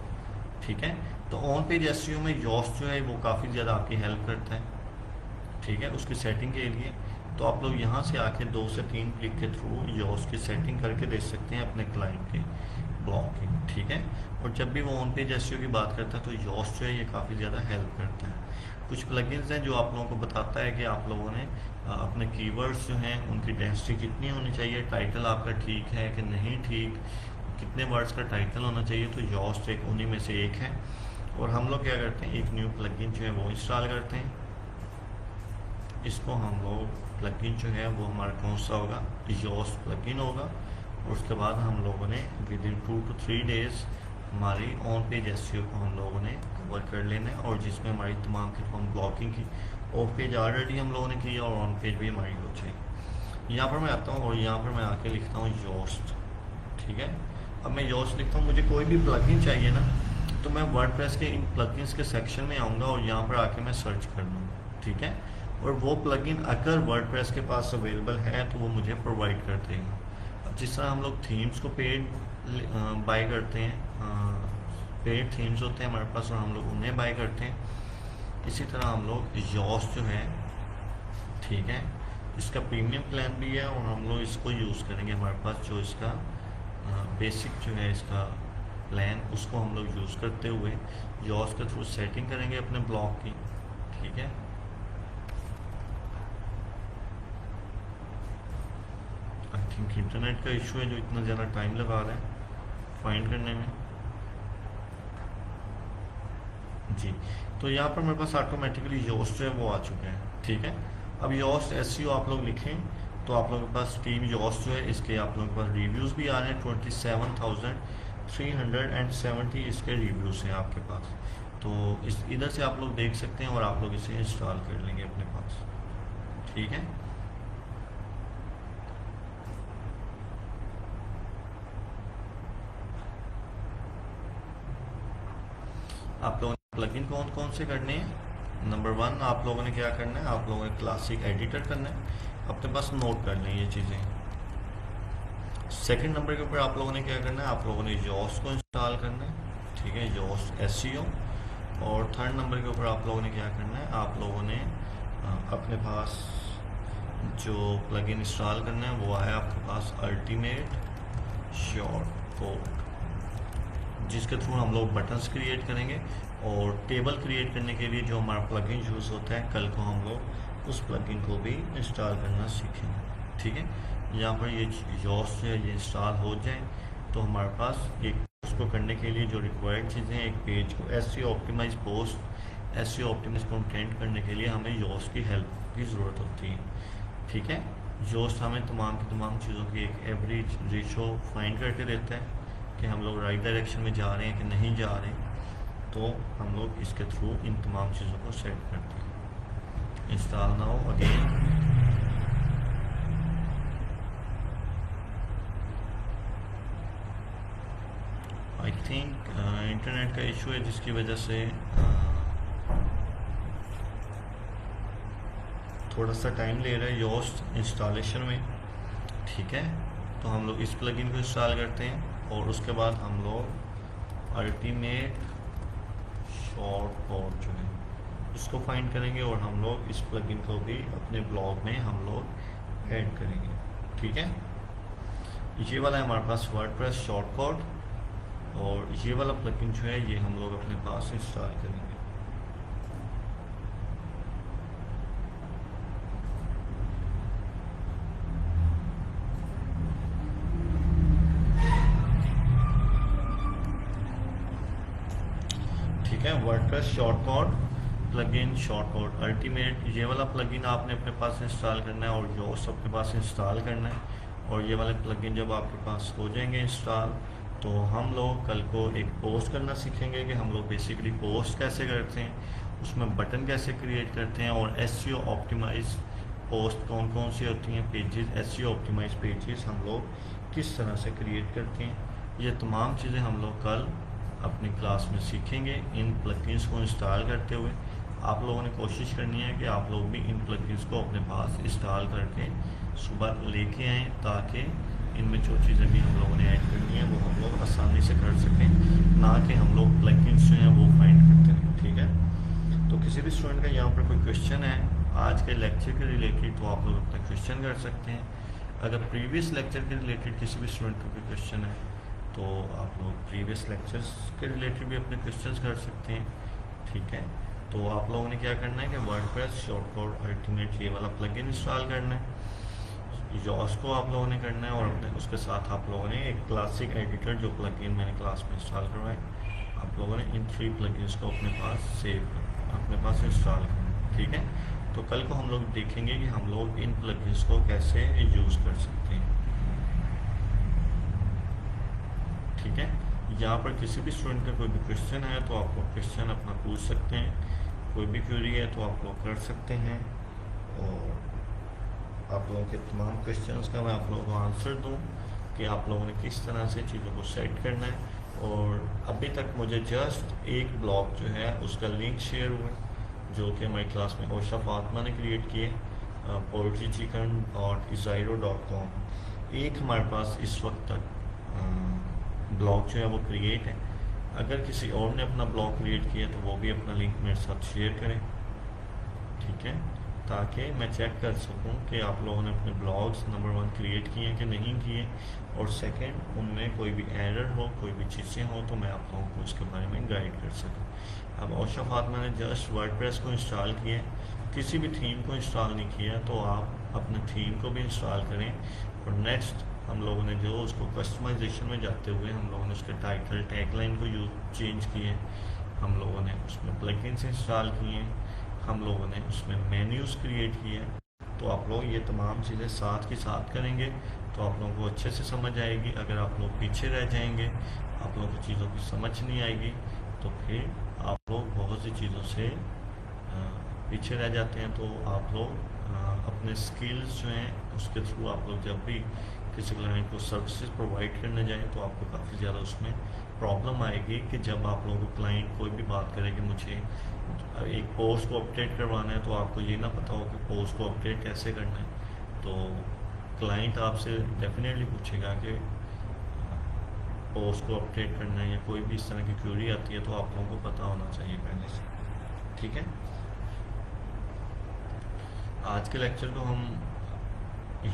[SPEAKER 1] ठीक है, तो ऑन पेज एसईओ में योर जो है वो काफ़ी ज़्यादा आपकी हेल्प करता है। ठीक है, उसकी सेटिंग के लिए तो आप लोग यहाँ से आके 2 से 3 क्लिक के थ्रू योस की सेटिंग करके देख सकते हैं अपने क्लाइंट के ब्लॉग की। ठीक है, और जब भी वो ऑन पेज एसईओ की बात करता है तो योस जो है ये काफ़ी ज़्यादा हेल्प करता है। कुछ प्लगइन्स हैं जो आप लोगों को बताता है कि आप लोगों ने अपने कीवर्ड्स जो हैं उनकी डेंसिटी कितनी होनी चाहिए, टाइटल आपका ठीक है कि नहीं ठीक, कितने वर्ड्स का टाइटल होना चाहिए, तो योस एक उन्हीं में से एक है। और हम लोग क्या करते हैं, एक न्यू प्लगइन जो है वो इंस्टॉल करते हैं। इसको हम लोग प्लगइन जो है वो हमारा कौन सा होगा, योस प्लगइन होगा, और उसके बाद हम लोगों ने विद इन 2 to 3 डेज़ हमारी ऑन पेज एसईओ को हम लोगों ने कवर कर लेना है, और जिसमें हमारी तमाम की तमाम ब्लॉकिंग की ऑफ पेज ऑलरेडी हम लोगों ने की और ऑन पेज भी हमारी हो जाएगी। यहाँ पर मैं आता हूँ और यहाँ पर मैं आके लिखता हूँ योस्ट। ठीक है, अब मैं योस्ट लिखता हूँ, मुझे कोई भी प्लगइन चाहिए ना तो मैं वर्डप्रेस के इन प्लगइन्स के सेक्शन में आऊँगा और यहाँ पर आके मैं सर्च कर लूँगा। ठीक है, और वो प्लगइन अगर वर्डप्रेस के पास अवेलेबल है तो वो मुझे प्रोवाइड कर देगा। अब जिस तरह हम लोग थीम्स को पेड बाय करते हैं, पेड थीम्स होते हैं हमारे पास और हम लोग उन्हें बाय करते हैं, इसी तरह हम लोग योस जो है, ठीक है, इसका प्रीमियम प्लान भी है और हम लोग इसको यूज़ करेंगे। हमारे पास जो इसका बेसिक जो है इसका प्लान उसको हम लोग यूज़ करते हुए योस के थ्रू सेटिंग करेंगे अपने ब्लॉग की। ठीक है, आई थिंक इंटरनेट का इशू है जो इतना ज़्यादा टाइम लगा रहा है फाइंड करने में। जी, तो यहाँ पर मेरे पास ऑटोमेटिकली योस्ट जो है वो आ चुके हैं। ठीक है, अब योस्ट एसईओ आप लोग लिखें तो आप लोगों के पास टीम योस्ट जो है इसके आप लोगों के पास रिव्यूज़ भी आ रहे हैं, 27,370 इसके रिव्यूज़ हैं आपके पास। तो इस इधर से आप लोग देख सकते हैं और आप लोग इसे इंस्टॉल कर लेंगे अपने पास। ठीक है, आप लोगों ने प्लगइन कौन कौन से करने हैं नंबर 1 आप लोगों ने क्या करना है, आप लोगों ने क्लासिक एडिटर करना है, अपने पास नोट कर लें ये चीज़ें। सेकंड नंबर के ऊपर आप लोगों ने क्या करना है, आप लोगों ने योस को इंस्टॉल करना है, ठीक है, योस एसईओ। और थर्ड नंबर के ऊपर आप लोगों ने क्या करना है, आप लोगों ने अपने पास जो प्लगइन इंस्टॉल करना है वो है आपके पास अल्टीमेट शॉर्टकट, जिसके थ्रू हम लोग बटन्स क्रिएट करेंगे। और टेबल क्रिएट करने के लिए जो हमारा प्लगइन यूज़ होता है, कल को हम लोग उस प्लगइन को भी इंस्टॉल करना सीखेंगे, ठीक है। यहाँ पर ये योस जो है ये इंस्टॉल हो जाए तो हमारे पास एक उसको करने के लिए जो रिक्वायर्ड चीज़ें हैं, एक पेज को SEO optimize post, SEO optimize content करने के लिए हमें योस की हेल्प की ज़रूरत होती है, ठीक है। योस हमें तमाम की तमाम चीज़ों की एक एवरेज रेशो फाइंड करके देता है कि हम लोग राइट डायरेक्शन में जा रहे हैं कि नहीं जा रहे हैं, तो हम लोग इसके थ्रू इन तमाम चीज़ों को सेट करते हैं। Install now again, I think internet का इशू है जिसकी वजह से थोड़ा सा टाइम ले रहा है योस इंस्टॉलेशन में, ठीक है। तो हम लोग इस प्लगइन को इंस्टॉल करते हैं और उसके बाद हम लोग अल्टीमेट शॉर्टकट जो है उसको फाइंड करेंगे और हम लोग इस प्लगइन को भी अपने ब्लॉग में हम लोग ऐड करेंगे, ठीक है। ये वाला है हमारे पास वर्डप्रेस शॉर्टकट, और ये वाला प्लगइन जो है ये हम लोग अपने पास इंस्टॉल करेंगे। ठीक है, WordPress shortcut plugin shortcut ultimate, ये वाला प्लगइन आपने अपने पास इंस्टॉल करना है और योस अपने पास इंस्टॉल करना है। और ये वाले प्लगइन जब आपके पास हो जाएंगे इंस्टॉल, तो हम लोग कल को एक पोस्ट करना सीखेंगे कि हम लोग बेसिकली पोस्ट कैसे करते हैं, उसमें बटन कैसे क्रिएट करते हैं, और एसईओ ऑप्टिमाइज पोस्ट कौन कौन सी होती हैं, पेजेस एसईओ ऑप्टिमाइज पेजेस हम लोग किस तरह से क्रिएट करते हैं। ये तमाम चीज़ें हम लोग कल अपनी क्लास में सीखेंगे इन प्लगइन्स को इंस्टॉल करते हुए। आप लोगों ने कोशिश करनी है कि आप लोग भी इन प्लगइन्स को अपने पास इंस्टॉल करके सुबह लेके आएँ, ताकि इनमें जो चीज़ें भी हम लोगों ने ऐड करनी है वो हम लोग आसानी से कर सकें, ना कि हम लोग प्लगइन्स जो हैं वो फाइंड करते हैं, ठीक है। तो किसी भी स्टूडेंट का यहाँ पर कोई क्वेश्चन है आज के लेक्चर के रिलेटेड, तो आप लोग अपना क्वेश्चन कर सकते हैं। अगर प्रीवियस लेक्चर के रिलेटेड किसी भी स्टूडेंट का कोई क्वेश्चन है तो आप लोग प्रीवियस लेक्चर्स के रिलेटेड भी अपने क्वेश्चंस कर सकते हैं, ठीक है। तो आप लोगों ने क्या करना है कि वर्डप्रेस शॉर्टकट अल्टीमेट ये वाला प्लगइन इंस्टॉल करना है, योस को आप लोगों ने करना है, और अपने उसके साथ आप लोगों ने एक क्लासिक एडिटर जो प्लगइन मैंने क्लास में इंस्टॉल करवाए, आप लोगों ने इन 3 प्लगइन्स को अपने पास सेव अपने पास इंस्टॉल करना, ठीक है। तो कल को हम लोग देखेंगे कि हम लोग इन प्लगइन्स को कैसे यूज़ कर सकते हैं, ठीक है। यहाँ पर किसी भी स्टूडेंट का कोई भी क्वेश्चन है तो आप लोग क्वेश्चन अपना पूछ सकते हैं, कोई भी क्वेरी है तो आप लोग कर सकते हैं, और आप लोगों के तमाम क्वेश्चंस का मैं आप लोगों को आंसर दूं कि आप लोगों ने किस तरह से चीज़ों को सेट करना है। और अभी तक मुझे जस्ट एक ब्लॉग जो है उसका लिंक शेयर हुआ जो कि हमारी क्लास में ओशा फातिमा ने क्रिएट किए, poetrychicken.isiro.com। एक हमारे पास इस वक्त तक ब्लॉग जो है वो क्रिएट है। अगर किसी और ने अपना ब्लॉग क्रिएट किया तो वो भी अपना लिंक मेरे साथ शेयर करें, ठीक है, ताकि मैं चेक कर सकूं कि आप लोगों ने अपने ब्लॉग्स नंबर 1 क्रिएट किए कि नहीं किए, और सेकंड उनमें कोई भी एरर हो, कोई भी चीज़ें हो तो मैं आप लोगों को उसके बारे में गाइड कर सकूं। अब ओशा फातिमा ने जस्ट वर्डप्रेस को इंस्टॉल किया, किसी भी थीम को इंस्टॉल नहीं किया, तो आप अपने थीम को भी इंस्टॉल करें। और नेक्स्ट हम लोगों ने जो उसको कस्टमाइजेशन में जाते हुए हम लोगों ने उसके टाइटल टैगलाइन को चेंज किए, हम लोगों ने उसमें प्लगइन्स इंस्टॉल किए, हम लोगों ने उसमें मेन्यूज़ क्रिएट किए। तो आप लोग ये तमाम चीज़ें साथ के साथ करेंगे तो आप लोगों को अच्छे से समझ आएगी। अगर आप लोग पीछे रह जाएंगे, आप लोगों को चीज़ों की समझ नहीं आएगी, तो फिर आप लोग बहुत सी चीज़ों से पीछे रह जाते हैं। तो आप लोग अपने स्किल्स जो हैं उसके थ्रू आप लोग जब भी किसी क्लाइंट को सर्विसेज प्रोवाइड करने जाएं तो आपको काफ़ी ज़्यादा उसमें प्रॉब्लम आएगी कि जब आप लोगों को क्लाइंट कोई भी बात करे कि मुझे एक पोस्ट को अपडेट करवाना है, तो आपको ये ना पता हो कि पोस्ट को अपडेट कैसे करना है, तो क्लाइंट आपसे डेफिनेटली पूछेगा कि पोस्ट को अपडेट करना है या कोई भी इस तरह की क्वेरी आती है, तो आप लोगों को पता होना चाहिए पहले से। ठीक है, आज के लेक्चर को हम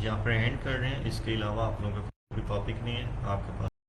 [SPEAKER 1] यहाँ पर एंड कर रहे हैं। इसके अलावा आप लोगों का कोई टॉपिक नहीं है आपके पास?